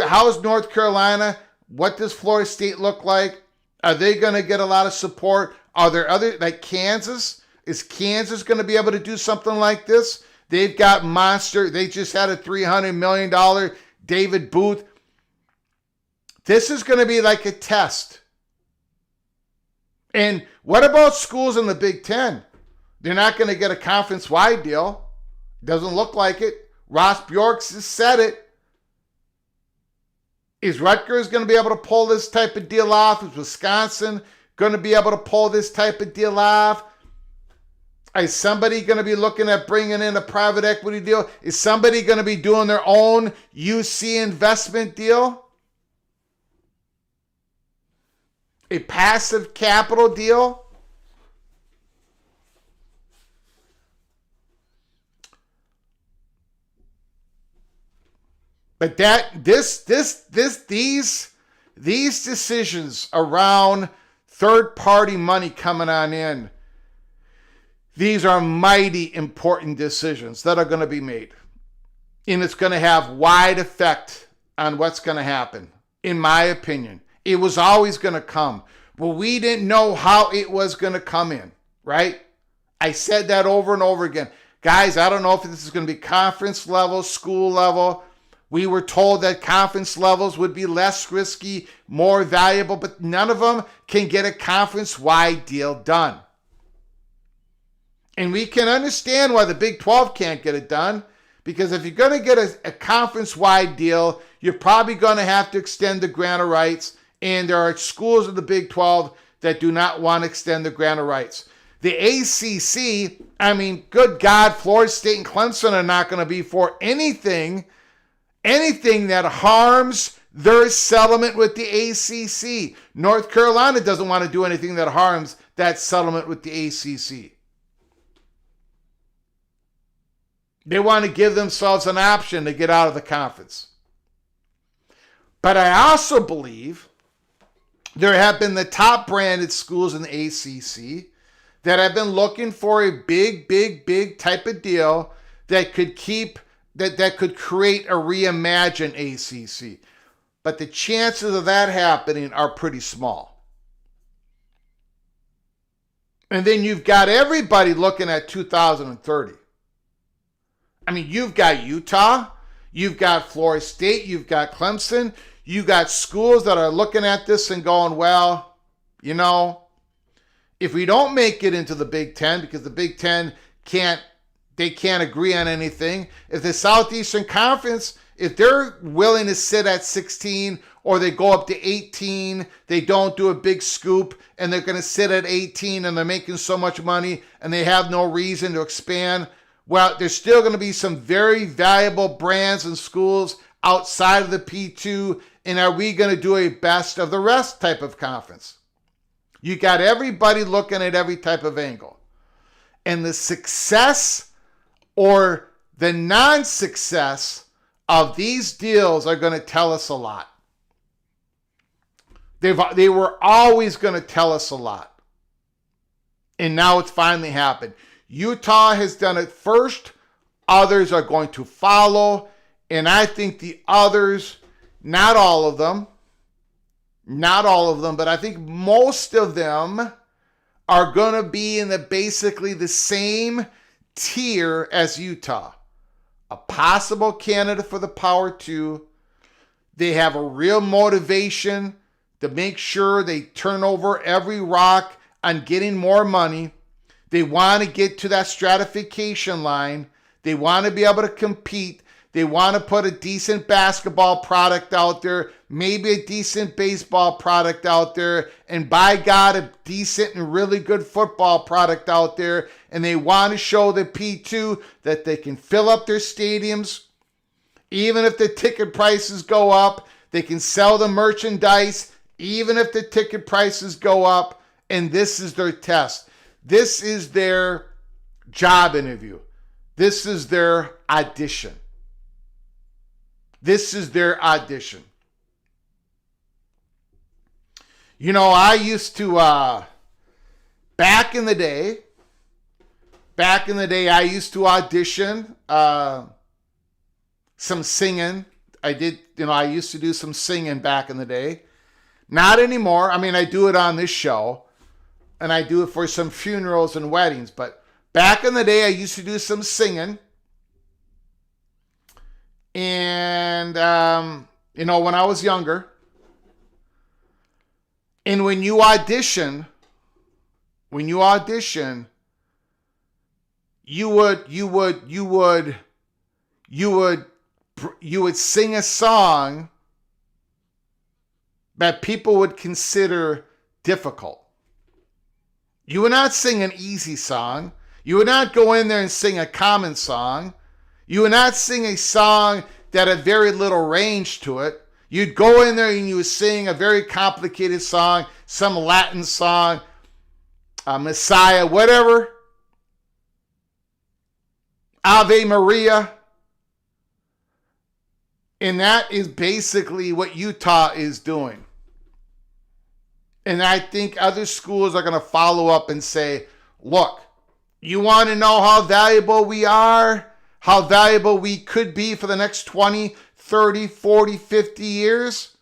How is North Carolina? What does Florida State look like? Are they going to get a lot of support? Are there other, like Kansas? Is Kansas going to be able to do something like this? They've got monster. They just had a $300 million David Booth. This is going to be like a test. And what about schools in the Big Ten? They're not going to get a conference-wide deal. Doesn't look like it. Ross Bjorks has said it. Is Rutgers going to be able to pull this type of deal off? Is Wisconsin going to be able to pull this type of deal off? Is somebody going to be looking at bringing in a private equity deal? Is somebody going to be doing their own UC investment deal? A passive capital deal? But these decisions around third-party money coming on in, these are mighty important decisions that are going to be made. And it's going to have wide effect on what's going to happen, in my opinion. It was always going to come, but we didn't know how it was going to come in, right? I said that over and over again. Guys, I don't know if this is going to be conference level, school level. We were told that conference levels would be less risky, more valuable, but none of them can get a conference-wide deal done. And we can understand why the Big 12 can't get it done, because if you're going to get a conference-wide deal, you're probably going to have to extend the grant of rights, and there are schools in the Big 12 that do not want to extend the grant of rights. The ACC, I mean, good God, Florida State and Clemson are not going to be for anything that harms their settlement with the ACC. North Carolina doesn't want to do anything that harms that settlement with the ACC. They want to give themselves an option to get out of the conference. But I also believe there have been the top branded schools in the ACC that have been looking for a big type of deal that could that could create a reimagined ACC. But the chances of that happening are pretty small. And then you've got everybody looking at 2030. I mean, you've got Utah, you've got Florida State, you've got Clemson, you've got schools that are looking at this and going, well, you know, if we don't make it into the Big Ten, because the Big Ten can't agree on anything, if the Southeastern Conference, if they're willing to sit at 16 or they go up to 18, they don't do a big scoop and they're going to sit at 18 and they're making so much money and they have no reason to expand, well, there's still going to be some very valuable brands and schools outside of the P2. And are we going to do a best of the rest type of conference? You got everybody looking at every type of angle. And the success or the non-success of these deals are going to tell us a lot. They were always going to tell us a lot. And now it's finally happened. Utah has done it first. Others are going to follow. And I think the others, not all of them, but I think most of them are going to be in basically the same tier as Utah. A possible candidate for the Power 2. They have a real motivation to make sure they turn over every rock on getting more money. They want to get to that stratification line. They want to be able to compete. They want to put a decent basketball product out there, maybe a decent baseball product out there, and by God, a decent and really good football product out there. And they want to show the P2 that they can fill up their stadiums. Even if the ticket prices go up, they can sell the merchandise, even if the ticket prices go up. And this is their test. This is their job interview. This is their audition. This is their audition. You know, I used to, back in the day, I used to audition some singing. I used to do some singing back in the day. Not anymore. I mean, I do it on this show, and I do it for some funerals and weddings. But back in the day, I used to do some singing. And, when I was younger, and when you audition, you would sing a song that people would consider difficult. You would not sing an easy song. You would not go in there and sing a common song. You would not sing a song that had very little range to it. You'd go in there and you would sing a very complicated song, some Latin song, Messiah, whatever. Ave Maria. And that is basically what Utah is doing. And I think other schools are going to follow up and say, look, you want to know how valuable we are? How valuable we could be for the next 20, 30, 40, 50 years?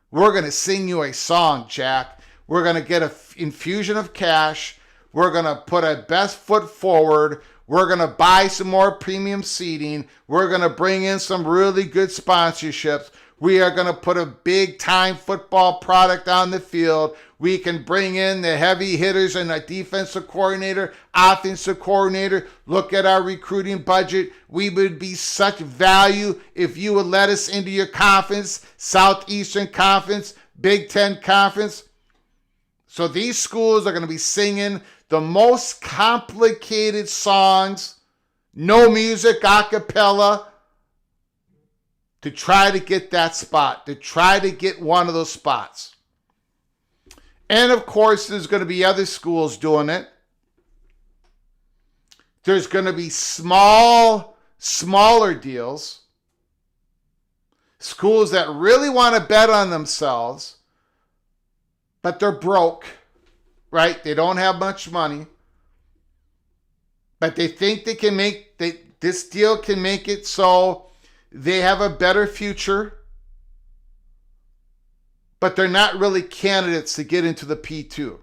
We're going to sing you a song, Jack. We're going to get an infusion of cash. We're going to put our best foot forward. We're going to buy some more premium seating. We're going to bring in some really good sponsorships. We are going to put a big time football product on the field. We can bring in the heavy hitters and a defensive coordinator, offensive coordinator. Look at our recruiting budget. We would be such value if you would let us into your conference, Southeastern Conference, Big Ten Conference. So these schools are going to be singing the most complicated songs, no music, a cappella, to try to get that spot, to try to get one of those spots. And of course, there's going to be other schools doing it. There's going to be smaller deals. Schools that really want to bet on themselves, but they're broke, right? They don't have much money, but they think they can this deal can make it so they have a better future, but they're not really candidates to get into the P2.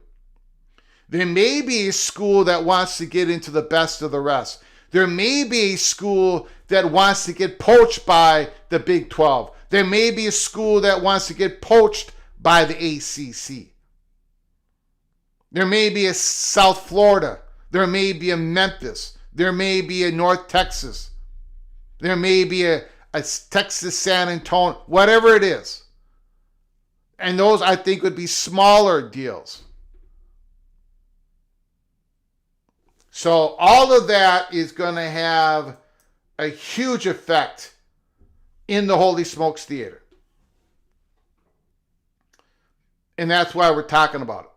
There may be a school that wants to get into the best of the rest. There may be a school that wants to get poached by the Big 12. There may be a school that wants to get poached by the ACC. There may be a South Florida. There may be a Memphis. There may be a North Texas. There may be a Texas San Antonio, whatever it is. And those, I think, would be smaller deals. So all of that is going to have a huge effect in the Holy Smokes Theater. And that's why we're talking about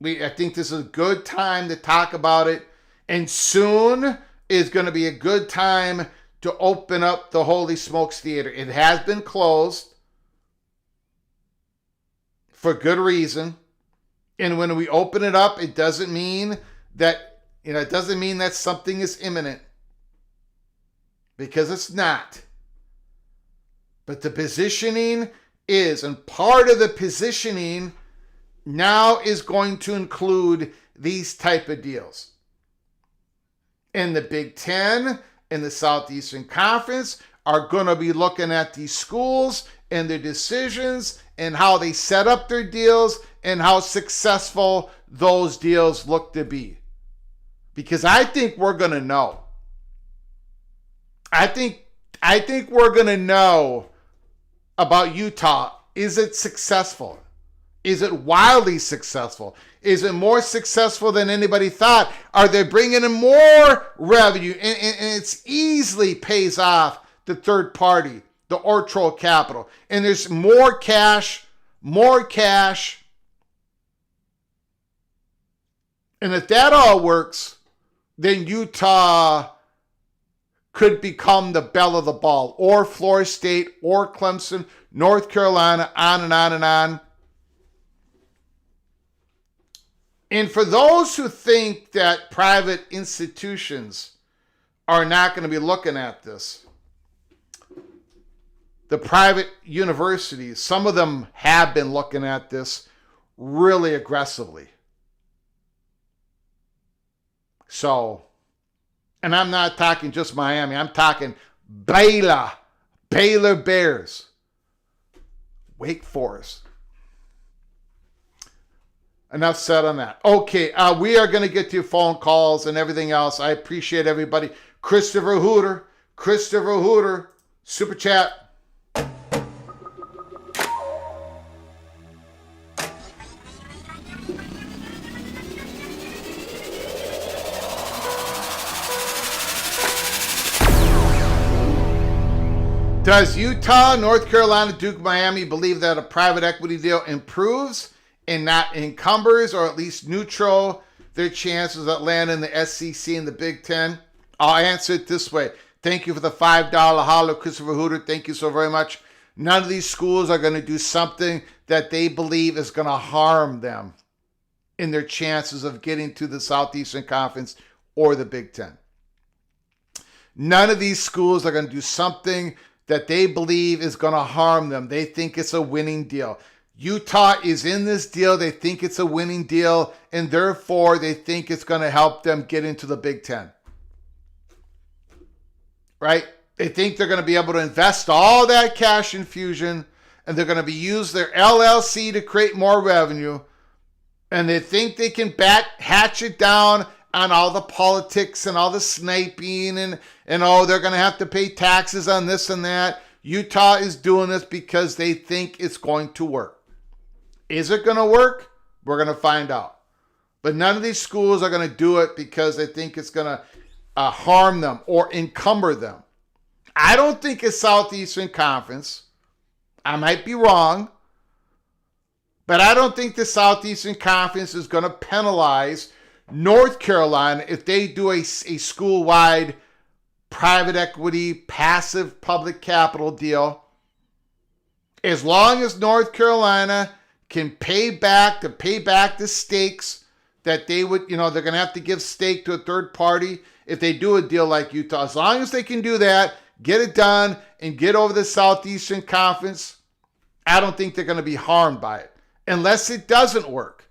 it. I think this is a good time to talk about it. And soon is going to be a good time to open up the Holy Smokes Theater. It has been closed for good reason. And when we open it up, it doesn't mean that, it doesn't mean that something is imminent. Because it's not. But the positioning is, and part of the positioning now is going to include these type of deals. And the Big Ten and the Southeastern Conference are going to be looking at these schools and their decisions and how they set up their deals and how successful those deals look to be. Because I think we're going to know. I think we're going to know about Utah. Is it successful? Is it wildly successful? Is it more successful than anybody thought? Are they bringing in more revenue? And it's easily pays off the third party, the Ortro Capital. And there's more cash. And if that all works, then Utah could become the belle of the ball, or Florida State, or Clemson, North Carolina, on and on and on. And for those who think that private institutions are not going to be looking at this, the private universities, some of them have been looking at this really aggressively. So, and I'm not talking just Miami, I'm talking Baylor Bears, Wake Forest. Enough said on that. Okay, we are going to get to your phone calls and everything else. I appreciate everybody. Christopher Hooter, Super Chat. Does Utah, North Carolina, Duke, Miami believe that a private equity deal improves and not encumbers, or at least neutral, their chances of landing in the SEC and the Big Ten? I'll answer it this way. Thank you for the $5 holler, Christopher Hooter. Thank you so very much. None of these schools are going to do something that they believe is going to harm them in their chances of getting to the Southeastern Conference or the Big Ten. None of these schools are going to do something that they believe is going to harm them. They think it's a winning deal. Utah is in this deal. They think it's a winning deal, and therefore they think it's going to help them get into the Big Ten. Right? They think they're going to be able to invest all that cash infusion, and they're going to use their LLC to create more revenue, and they think they can hatch it down on all the politics and all the sniping and they're going to have to pay taxes on this and that. Utah is doing this because they think it's going to work. Is it going to work? We're going to find out. But none of these schools are going to do it because they think it's going to harm them or encumber them. I don't think a Southeastern Conference, I might be wrong, but I don't think the Southeastern Conference is going to penalize North Carolina if they do a school-wide private equity, passive public capital deal. As long as North Carolina can pay back the stakes that they would, they're going to have to give stake to a third party if they do a deal like Utah. As long as they can do that, get it done, and get over the Southeastern Conference, I don't think they're going to be harmed by it. Unless it doesn't work.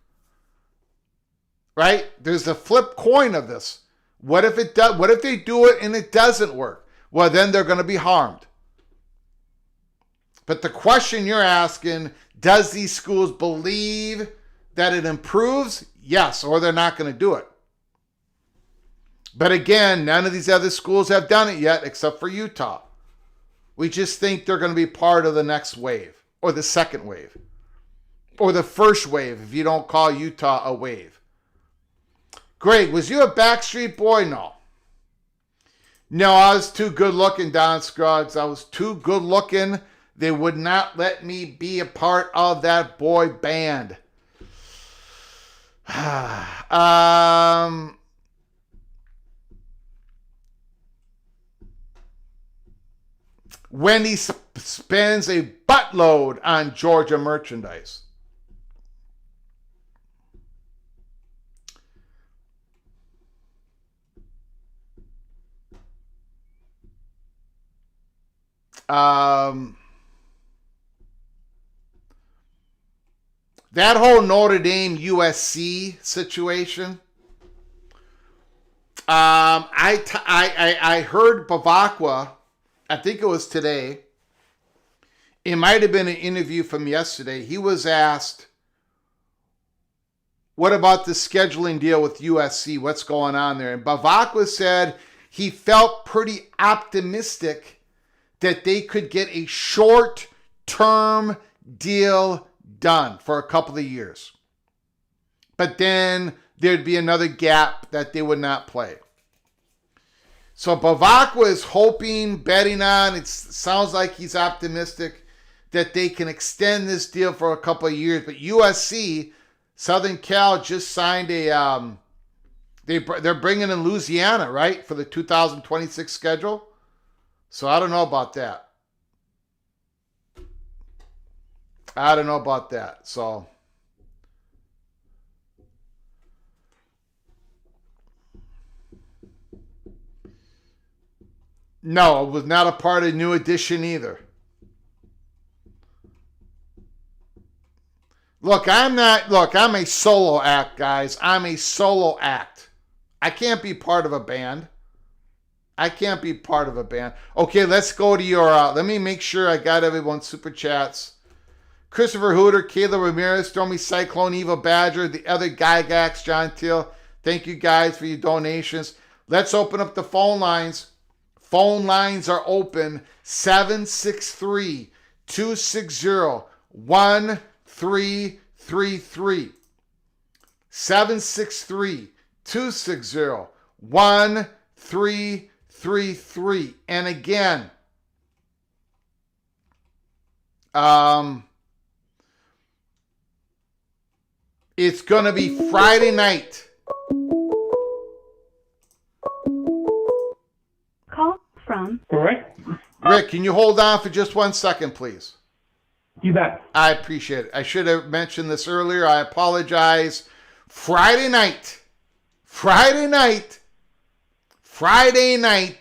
right? There's a flip coin of this. What if it does? What if they do it and it doesn't work? Well, then they're going to be harmed. But the question you're asking, does these schools believe that it improves? Yes, or they're not going to do it. But again, none of these other schools have done it yet except for Utah. We just think they're going to be part of the next wave or the second wave or the first wave if you don't call Utah a wave. Greg, was you a Backstreet Boy? No. No, I was too good looking, Don Scruggs. I was too good looking. They would not let me be a part of that boy band. Wendy spends a buttload on Georgia merchandise. That whole Notre Dame USC situation. I heard Bavacqua, I think it was today. It might have been an interview from yesterday. He was asked, what about the scheduling deal with USC? What's going on there? And Bavacqua said he felt pretty optimistic that they could get a short-term deal done for a couple of years. But then there'd be another gap that they would not play. So Bavacqua is hoping, betting on, it sounds like he's optimistic that they can extend this deal for a couple of years. But USC, Southern Cal, just signed they're bringing in Louisiana, right, for the 2026 schedule. So I don't know about that. So no, it was not a part of New Edition either. Look, I'm a solo act, guys. I'm a solo act. I can't be part of a band. Okay, let's go to your, let me make sure I got everyone's super chats. Christopher Hooter, Kayla Ramirez, Stormy Cyclone, Eva Badger, the other Gygax, John Till. Thank you guys for your donations. Let's open up the phone lines. Phone lines are open. 763-260-1333. 763-260-1333. And again, it's going to be Friday night. Call from Rick. Rick, can you hold on for just 1 second, please? You bet. I appreciate it. I should have mentioned this earlier. I apologize. Friday night,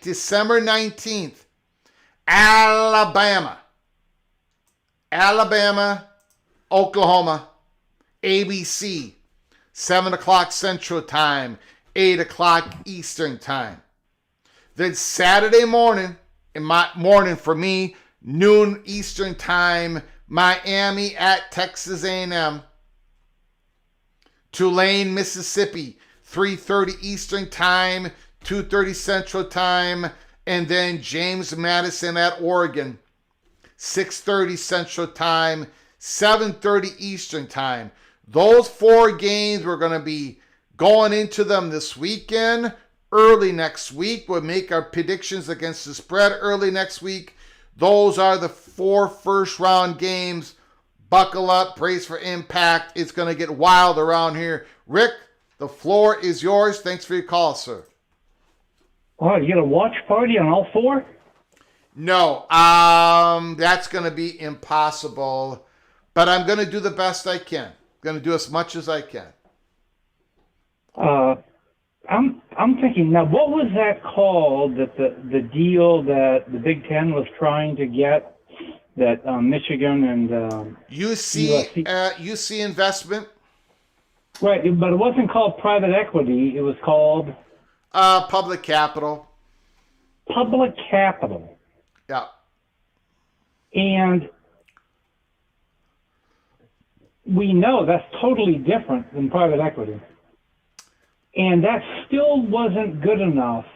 December 19th, Alabama, Oklahoma, ABC, 7 o'clock Central Time, 8 o'clock Eastern Time. Then Saturday morning, morning for me, noon Eastern Time, Miami at Texas A&M. Tulane, Mississippi, 3:30 Eastern Time, 2:30 Central Time, and then James Madison at Oregon, 6:30 Central Time, 7:30 Eastern Time. Those 4 games, we're going to be going into them this weekend. Early next week, we'll make our predictions against the spread early next week. Those are the 4 first-round games. Buckle up, brace for impact. It's going to get wild around here. Rick, the floor is yours. Thanks for your call, sir. Oh, you got a watch party on all 4? No, that's going to be impossible. But I'm going to do the best I can. I'm going to do as much as I can. I'm thinking now. What was that called? That the deal that the Big Ten was trying to get, that Michigan and UC investment. Right, but it wasn't called private equity. It was called Public capital. public capital. Yeah. And we know that's totally different than private equity. And that still wasn't good enough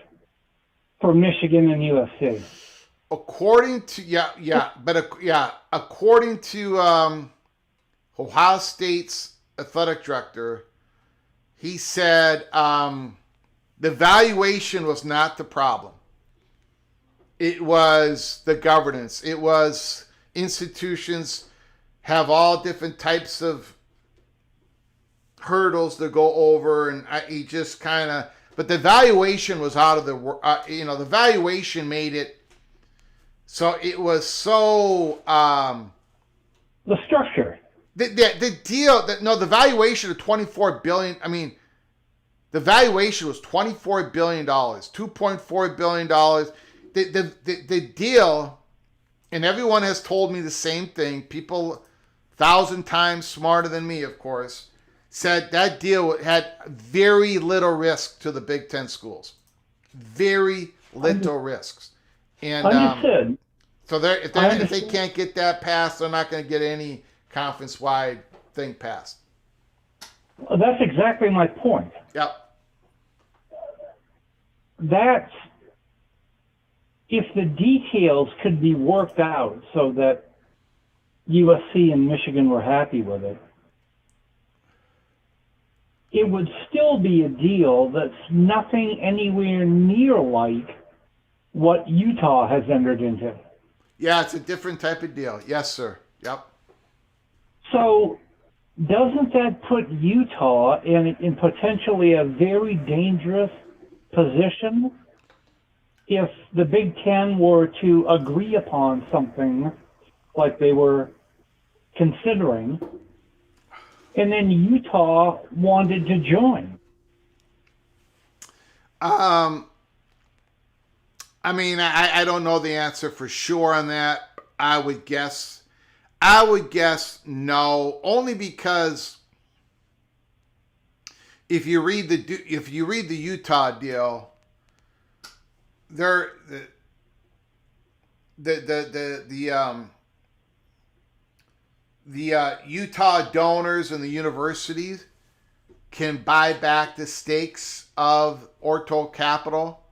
for Michigan and USC. According to according to Ohio State's athletic director, he said the valuation was not the problem. It was the governance. It was institutions have all different types of hurdles to go over, and he just kind of. But the valuation was out of the. The valuation made it. So it was so. The structure. The deal. The valuation of $24 billion. I mean, the valuation was $24 billion, $2.4 billion. The deal, and everyone has told me the same thing. People 1,000 times smarter than me, of course, said that deal had very little risk to the Big Ten schools. Very little risks. And understood. So if they can't get that passed, they're not going to get any conference-wide thing passed. Well, that's exactly my point. Yep. That's if the details could be worked out so that USC and Michigan were happy with it, it would still be a deal that's nothing anywhere near like what Utah has entered into. Yeah, it's a different type of deal. Yes, sir. Yep. So doesn't that put Utah in potentially a very dangerous position if the Big Ten were to agree upon something like they were considering, and then Utah wanted to join? I mean, I don't know the answer for sure on that. I would guess no, only because if you read the Utah deal, the Utah donors and the universities can buy back the stakes of Orto Capital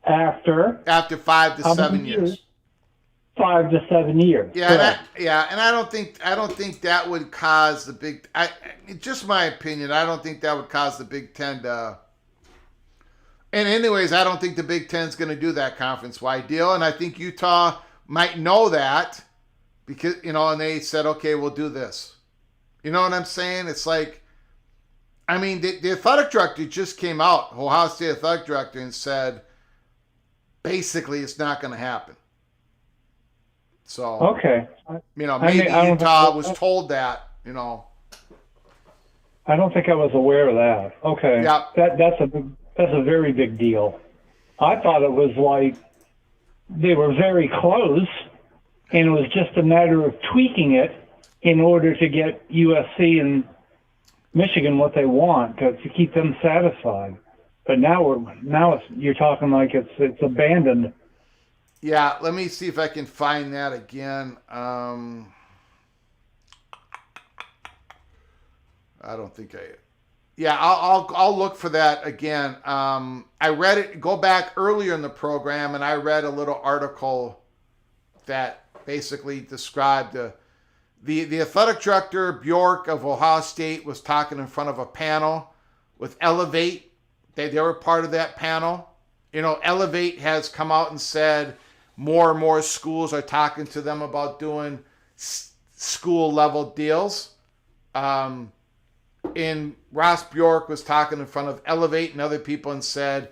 After 5 to 7 years. 5 to 7 years. Yeah, and I don't think that would cause the Big. Just my opinion. I don't think that would cause the Big Ten to. And anyways, I don't think the Big Ten's going to do that conference-wide deal, and I think Utah might know that because and they said, okay, we'll do this. You know what I'm saying? It's like, I mean, the athletic director just came out, Ohio State athletic director, and said, basically, it's not going to happen. So okay, maybe Utah was told that. I don't think I was aware of that. Okay, yeah, that's a very big deal. I thought it was like they were very close, and it was just a matter of tweaking it in order to get USC and Michigan what they want to keep them satisfied. But now you're talking like it's abandoned. Yeah, let me see if I can find that again. I don't think I. Yeah, I'll look for that again. I read it. Go back earlier in the program, and I read a little article that basically described the athletic director Bjork of Ohio State was talking in front of a panel with Elevate. They were part of that panel. Elevate has come out and said more and more schools are talking to them about doing school level deals. And Ross Bjork was talking in front of Elevate and other people and said,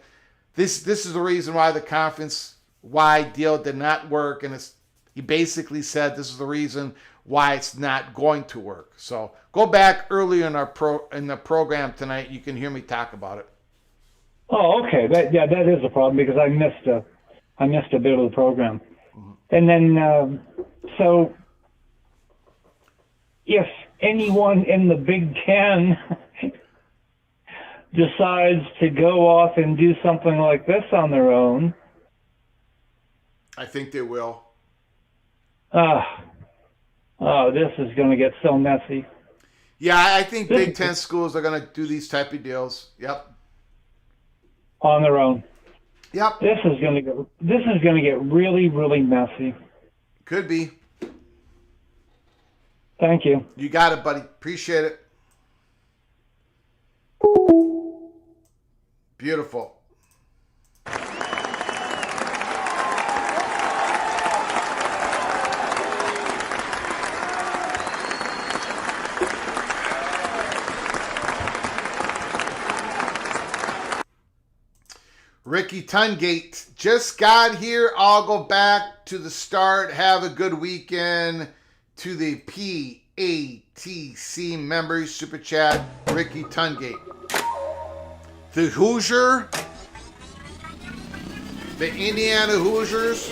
this is the reason why the conference-wide deal did not work. And he basically said this is the reason why it's not going to work. So go back earlier in the program tonight. You can hear me talk about it. Oh, okay. That is a problem because I missed a bit of the program. Mm-hmm. And then, so if anyone in the Big Ten decides to go off and do something like this on their own, I think they will. This is going to get so messy. Yeah, I think Big Ten schools are going to do these type of deals. Yep. On their own. Yep. This is going to get really, really messy. Could be. Thank you. You got it, buddy. Appreciate it. Beautiful. Ricky Tungate just got here. I'll go back to the start. Have a good weekend. To the PATC members, Super Chat, Ricky Tungate. The Hoosier, the Indiana Hoosiers,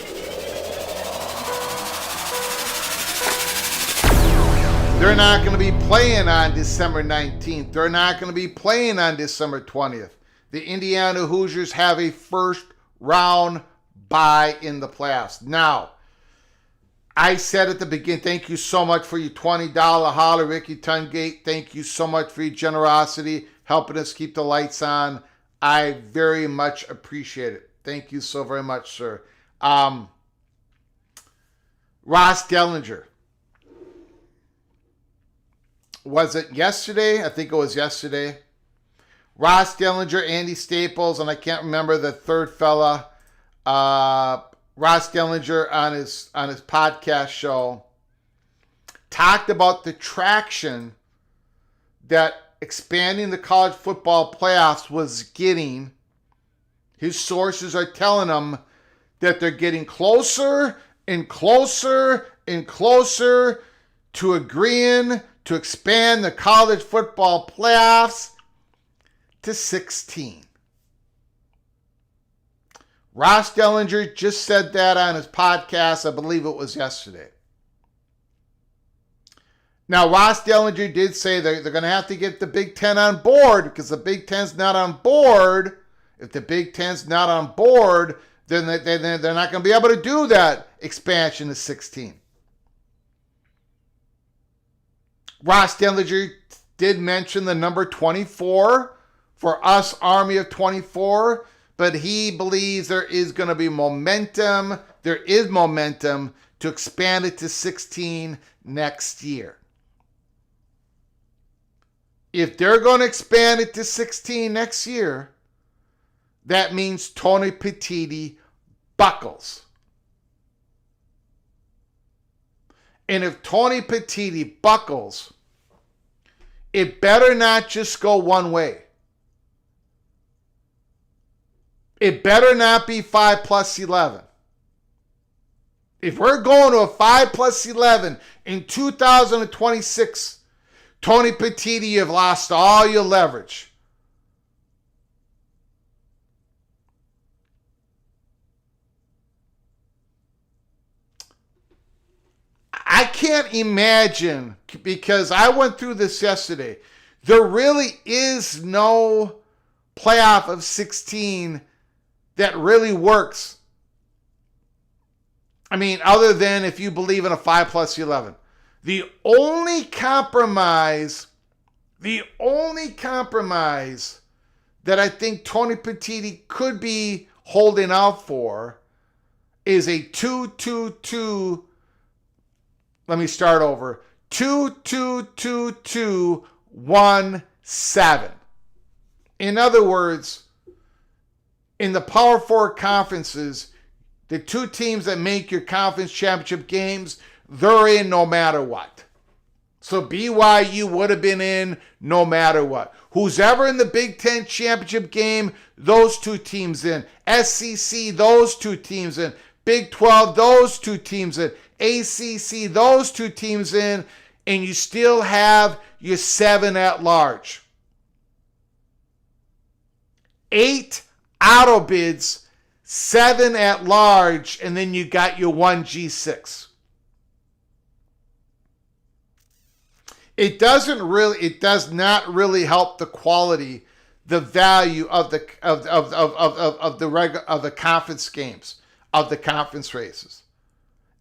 they're not going to be playing on December 19th. They're not going to be playing on December 20th. The Indiana Hoosiers have a first round bye in the playoffs. Now, I said at the beginning, thank you so much for your $20 holler, Ricky Tungate. Thank you so much for your generosity, helping us keep the lights on. I very much appreciate it. Thank you so very much, sir. Ross Dellinger. Was it yesterday? I think it was yesterday. Ross Dellinger, Andy Staples, and I can't remember the third fella. Ross Dellinger on his podcast show talked about the traction that expanding the college football playoffs was getting. His sources are telling him that they're getting closer and closer and closer to agreeing to expand the college football playoffs to 16. Ross Dellinger just said that on his podcast. I believe it was yesterday. Now, Ross Dellinger did say they're going to have to get the Big Ten on board because the Big Ten's not on board. If the Big Ten's not on board, then they're not going to be able to do that expansion to 16. Ross Dellinger did mention the number 24 for us, Army of 24. But he believes there is going to be momentum. There is momentum to expand it to 16 next year. If they're going to expand it to 16 next year, that means Tony Petitti buckles. And if Tony Petitti buckles, it better not just go one way. It better not be 5+11. If we're going to a 5+11 in 2026, Tony Petitti, you've lost all your leverage. I can't imagine, because I went through this yesterday, there really is no playoff of 16 that really works. I mean, other than if you believe in a 5+11. The only compromise that I think Tony Petitti could be holding out for is a 2-2-2. Let me start over. 2-2-2-2-1-7. In other words, in the Power Four conferences, the two teams that make your conference championship games, they're in no matter what. So BYU would have been in no matter what. Who's ever in the Big Ten championship game, those two teams in. SEC, those two teams in. Big 12, those two teams in. ACC, those two teams in. And you still have your 7 at large. 8 auto bids, 7 at large, and then you got your 1 G6. It does not really help the quality the value of the of the conference games, of the conference races.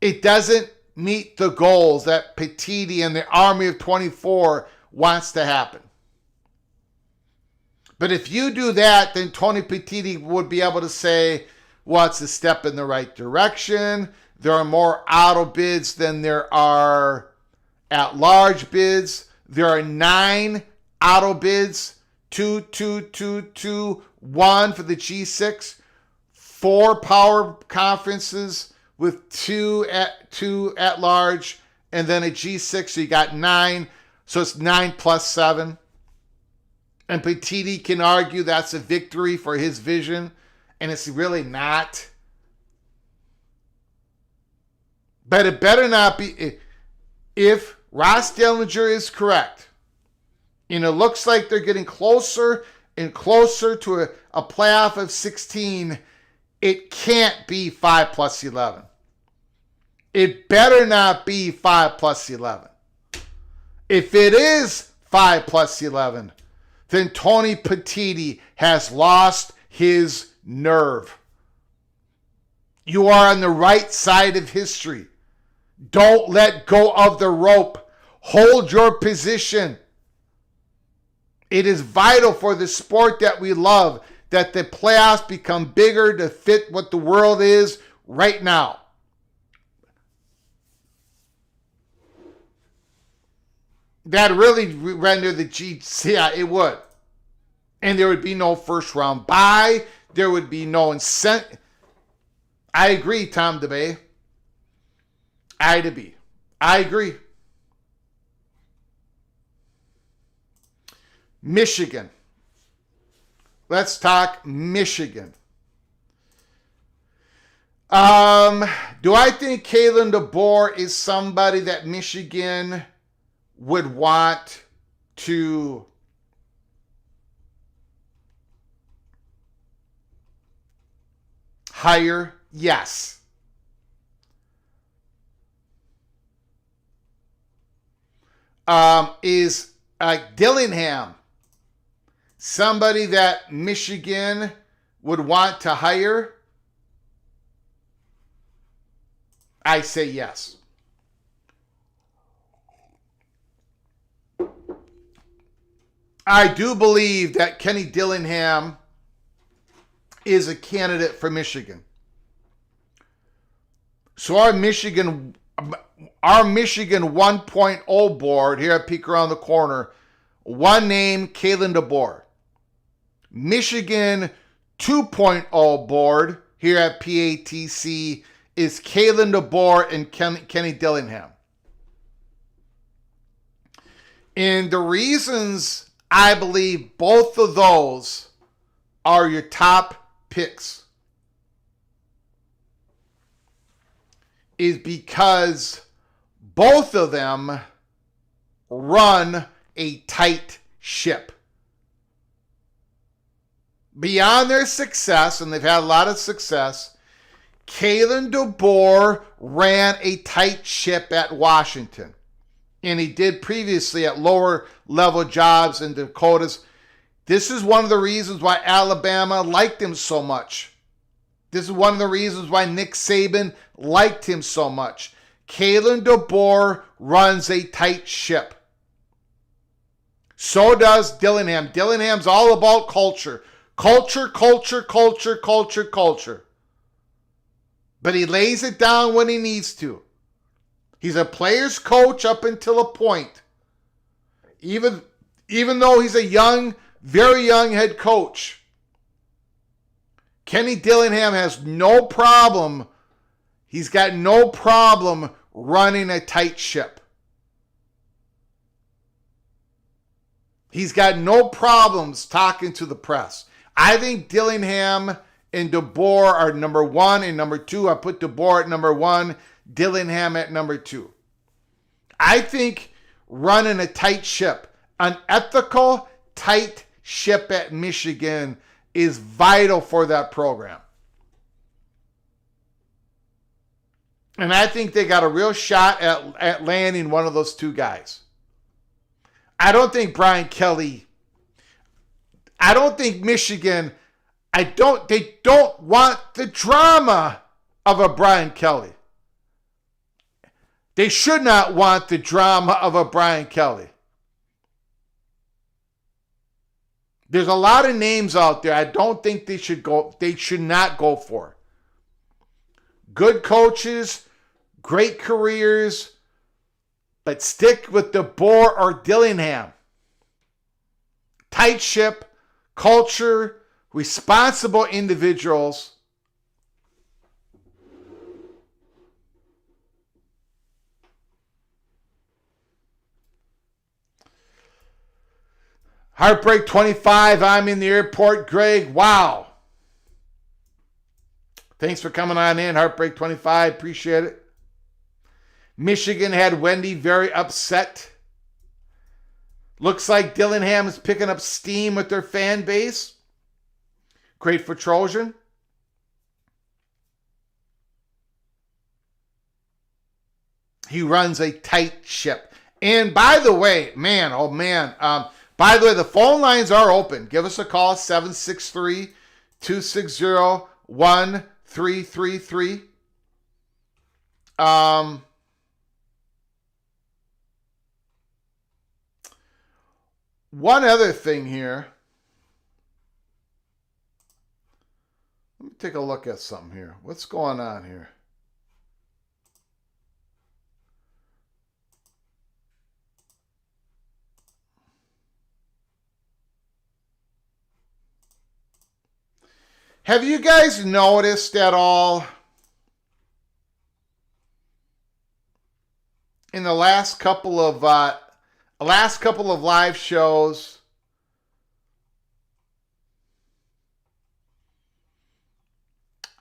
It doesn't meet the goals that Petiti and the Army of 24 wants to happen. But if you do that, then Tony Petiti would be able to say, well, it's a step in the right direction. There are more auto bids than there are at-large bids. There are 9 auto bids, 2, 2, 2, 2, 1 for the G6, 4 power conferences with 2 at large, and then a G6, so you got 9. So it's 9 plus 7. And Petiti can argue that's a victory for his vision, and it's really not. But it better not be. If Ross Dellinger is correct, and it looks like they're getting closer and closer to a playoff of 16, it can't be 5 plus 11. It better not be 5 plus 11. If it is 5 plus 11, then Tony Petiti has lost his nerve. You are on the right side of history. Don't let go of the rope. Hold your position. It is vital for the sport that we love that the playoffs become bigger to fit what the world is right now. That really render the yeah, it would. And there would be no first round bye. There would be no incentive. I agree, Tom DeBay. I agree. Michigan. Let's talk Michigan. Do I think Kalen DeBoer is somebody that Michigan would want to hire? Yes. Is Dillingham somebody that Michigan would want to hire? I say yes. I do believe that Kenny Dillingham is a candidate for Michigan. So our Michigan 1.0 board here at Peek Around the Corner, one name, Kalen DeBoer. Michigan 2.0 board here at PATC is Kalen DeBoer and Kenny Dillingham. And the reasons I believe both of those are your top picks is because both of them run a tight ship. Beyond their success, and they've had a lot of success, Kalen DeBoer ran a tight ship at Washington. And he did previously at lower level jobs in Dakotas. This is one of the reasons why Alabama liked him so much. This is one of the reasons why Nick Saban liked him so much. Kalen DeBoer runs a tight ship. So does Dillingham. Dillingham's all about culture. Culture. But he lays it down when he needs to. He's a player's coach up until a point. Even though he's a young, very young head coach. Kenny Dillingham has no problem. He's got no problem running a tight ship. He's got no problems talking to the press. I think Dillingham and DeBoer are number 1 and number 2. I put DeBoer at number 1, Dillingham at number 2. I think running a tight ship, an ethical, tight ship at Michigan is vital for that program. And I think they got a real shot at landing one of those two guys. I don't think Brian Kelly, I don't think Michigan, they don't want the drama of a Brian Kelly. They should not want the drama of a Brian Kelly. There's a lot of names out there I don't think they should not go for. Good coaches, great careers, but stick with DeBoer or Dillingham. Tight ship, culture, responsible individuals. Heartbreak 25, I'm in the airport. Greg, wow. Thanks for coming on in, Heartbreak 25. Appreciate it. Michigan had Wendy very upset. Looks like Dillingham is picking up steam with their fan base. Great for Trojan. He runs a tight ship. And by the way, man, oh man, by the way, the phone lines are open. Give us a call, 763-260-1333. One other thing here. Let me take a look at something here. What's going on here? Have you guys noticed at all in the last couple of live shows,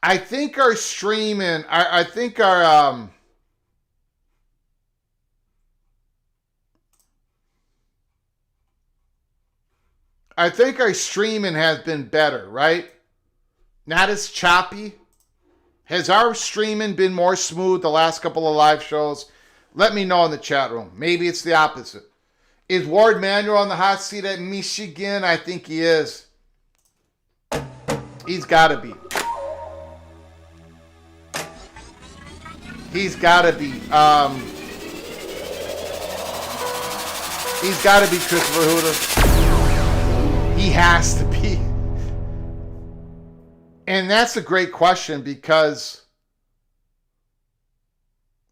I think our streaming, I think our streaming has been better, right? Not as choppy. Has our streaming been more smooth the last couple of live shows? Let me know in the chat room. Maybe it's the opposite. Is Ward Manuel on the hot seat at Michigan? I think he is. He's got to be. He's got to be. He's got to be Christopher Hooter. He has to be. And that's a great question because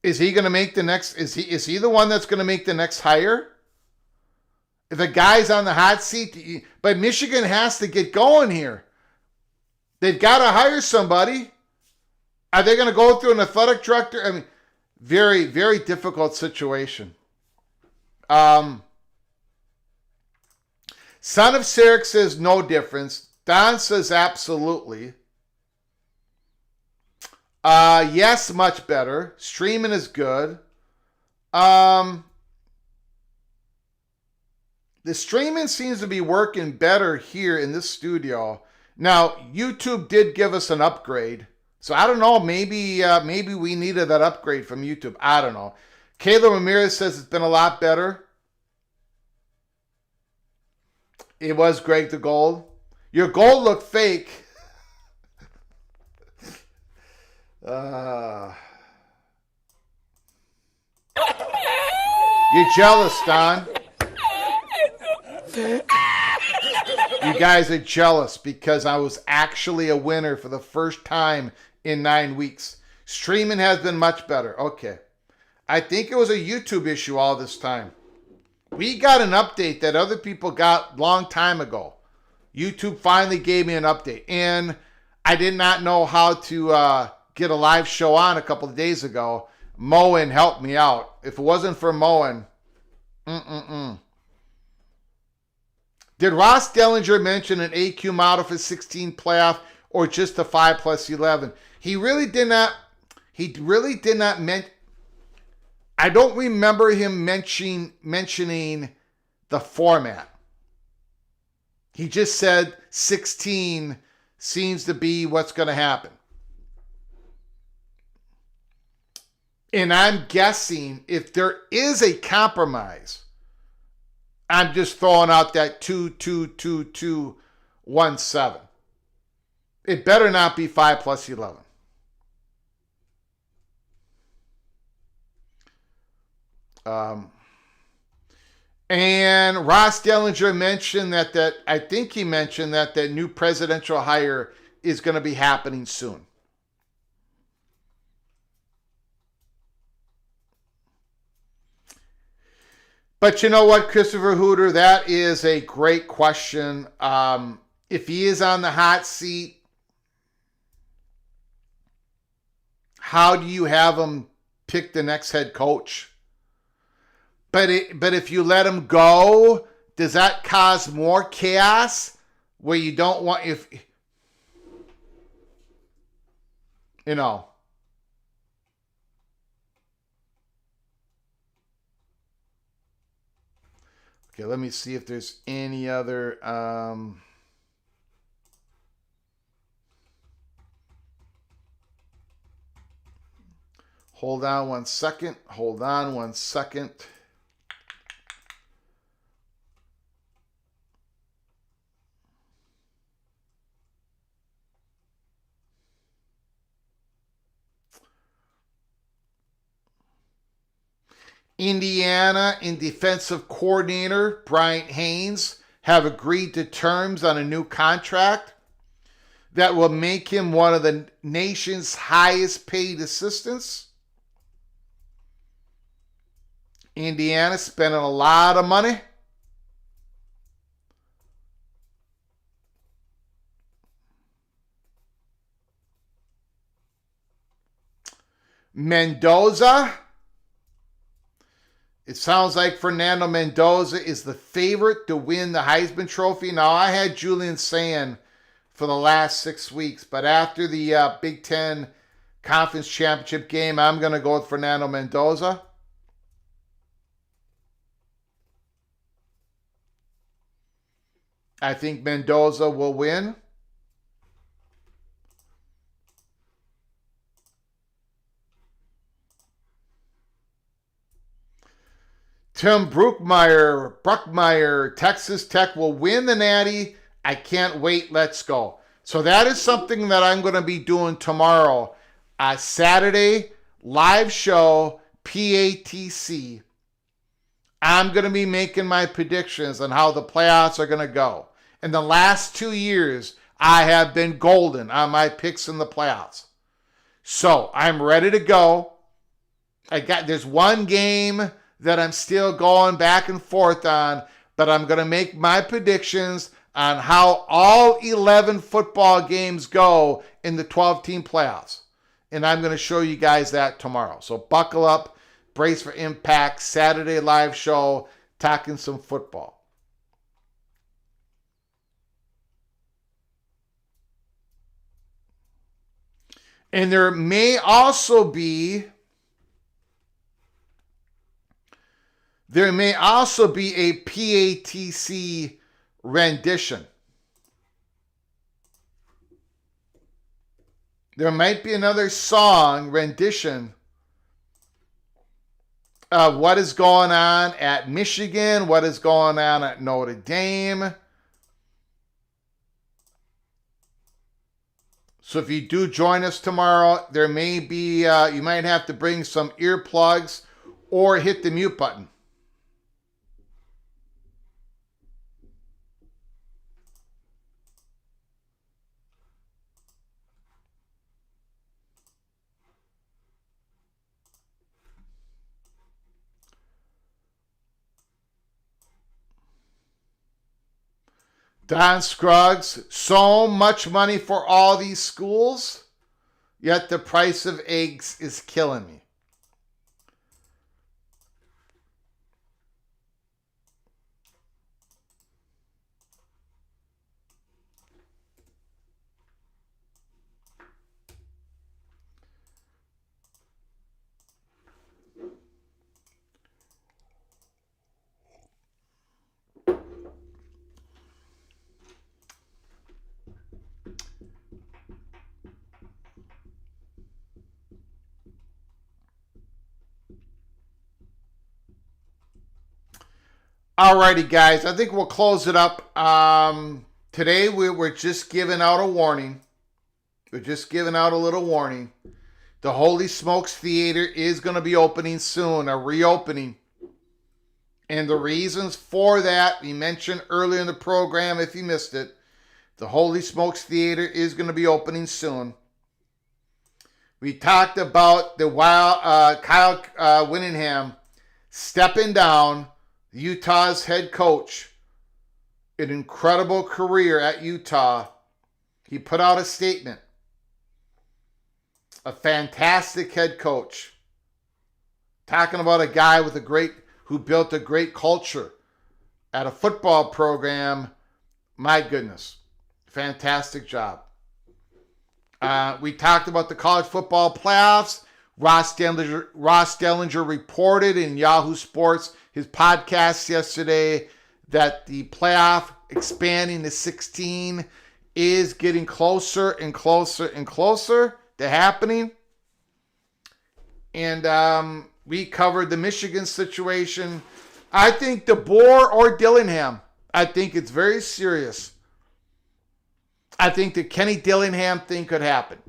is he going to make the next, is he the one that's going to make the next hire? If a guy's on the hot seat, but Michigan has to get going here. They've got to hire somebody. Are they going to go through an athletic director? I mean, very, very difficult situation. Son of Sarek says no difference. Don says absolutely. Yes, much better. Streaming is good. The streaming seems to be working better here in this studio. Now, YouTube did give us an upgrade. So I don't know, maybe we needed that upgrade from YouTube. I don't know. Kayla Ramirez says it's been a lot better. It was Greg the Gold. Your gold looked fake. You're jealous, Don. You guys are jealous because I was actually a winner for the first time in 9 weeks. Streaming has been much better. Okay. I think it was a YouTube issue all this time. We got an update that other people got long time ago. YouTube finally gave me an update. And I did not know how to get a live show on a couple of days ago. Moen helped me out. If it wasn't for Moen, Did Ross Dellinger mention an AQ model for 16 playoff or just the 5+11? He really did not mention. I don't remember him mentioning the format. He just said 16 seems to be what's going to happen. And I'm guessing if there is a compromise, I'm just throwing out that 2-2-2-2 1-7. It better not be 5 plus 11. And Ross Dellinger mentioned that I think he mentioned that new presidential hire is going to be happening soon. But you know what, Christopher Hooter, that is a great question. If he is on the hot seat, how do you have him pick the next head coach? But if you let him go, does that cause more chaos where you don't want, if you know? Okay, let me see if there's any other. Hold on one second. Hold on one second. Indiana and defensive coordinator Bryant Haynes have agreed to terms on a new contract that will make him one of the nation's highest paid assistants. Indiana spending a lot of money. Mendoza. It sounds like Fernando Mendoza is the favorite to win the Heisman Trophy. Now, I had Julian saying for the last 6 weeks, but after the Big Ten Conference Championship game, I'm going to go with Fernando Mendoza. I think Mendoza will win. Tim Bruckmeyer, Texas Tech will win the Natty. I can't wait. Let's go. So that is something that I'm going to be doing tomorrow. Saturday, live show, PATC. I'm going to be making my predictions on how the playoffs are going to go. In the last 2 years, I have been golden on my picks in the playoffs. So I'm ready to go. There's one game that I'm still going back and forth on, but I'm going to make my predictions on how all 11 football games go in the 12-team playoffs. And I'm going to show you guys that tomorrow. So buckle up, brace for impact, Saturday live show, talking some football. And there may also be a PATC rendition. There might be another song rendition of what is going on at Michigan, what is going on at Notre Dame. So if you do join us tomorrow, there may be, you might have to bring some earplugs or hit the mute button. Don Scruggs, so much money for all these schools, yet the price of eggs is killing me. Alrighty, guys. I think we'll close it up. Today we're just giving out a warning. We're just giving out a little warning. The Holy Smokes Theater is going to be opening soon, a reopening. And the reasons for that, we mentioned earlier in the program, if you missed it, the Holy Smokes Theater is going to be opening soon. We talked about the Kyle Whittingham stepping down, Utah's head coach. An incredible career at Utah. He put out a statement. A fantastic head coach. Talking about a guy who built a great culture at a football program. My goodness. Fantastic job. We talked about the college football playoffs. Ross Dellinger reported in Yahoo Sports, his podcast yesterday, that the playoff expanding to 16 is getting closer and closer and closer to happening. And we covered the Michigan situation. I think DeBoer or Dillingham, I think it's very serious. I think the Kenny Dillingham thing could happen.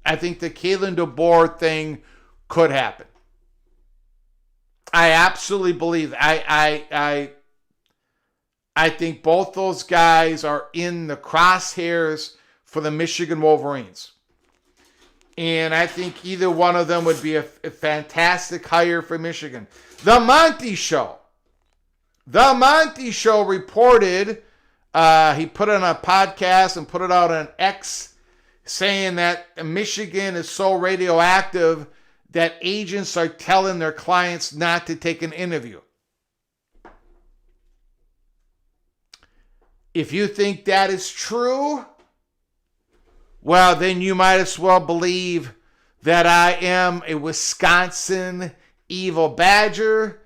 I think the Kalen DeBoer thing could happen. I absolutely believe that. I think both those guys are in the crosshairs for the Michigan Wolverines. And I think either one of them would be a fantastic hire for Michigan. The Monty Show reported, he put on a podcast and put it out on X, saying that Michigan is so radioactive that agents are telling their clients not to take an interview. If you think that is true, well, then you might as well believe that I am a Wisconsin evil badger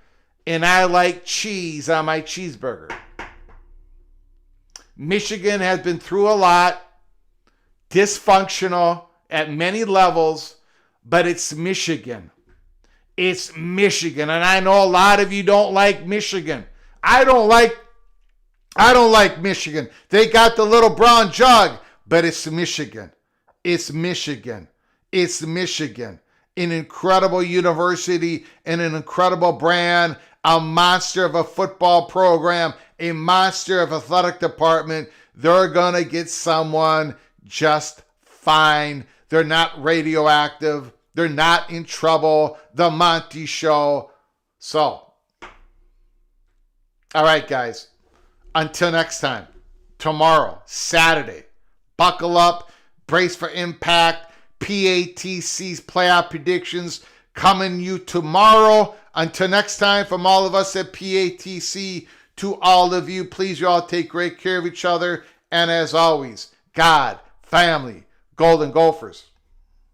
and I like cheese on my cheeseburger. Michigan has been through a lot, dysfunctional at many levels, but it's Michigan. It's Michigan. And I know a lot of you don't like Michigan. I don't like Michigan. They got the little brown jug, but it's Michigan. It's Michigan. It's Michigan. An incredible university and an incredible brand, a monster of a football program, a monster of athletic department. They're going to get someone just fine. They're not radioactive. They're not in trouble. The Monty Show. So, all right, guys. Until next time, tomorrow, Saturday, buckle up, brace for impact. PATC's playoff predictions coming you tomorrow. Until next time, from all of us at PATC, to all of you, please you all take great care of each other. And as always, God, family, Golden Gophers.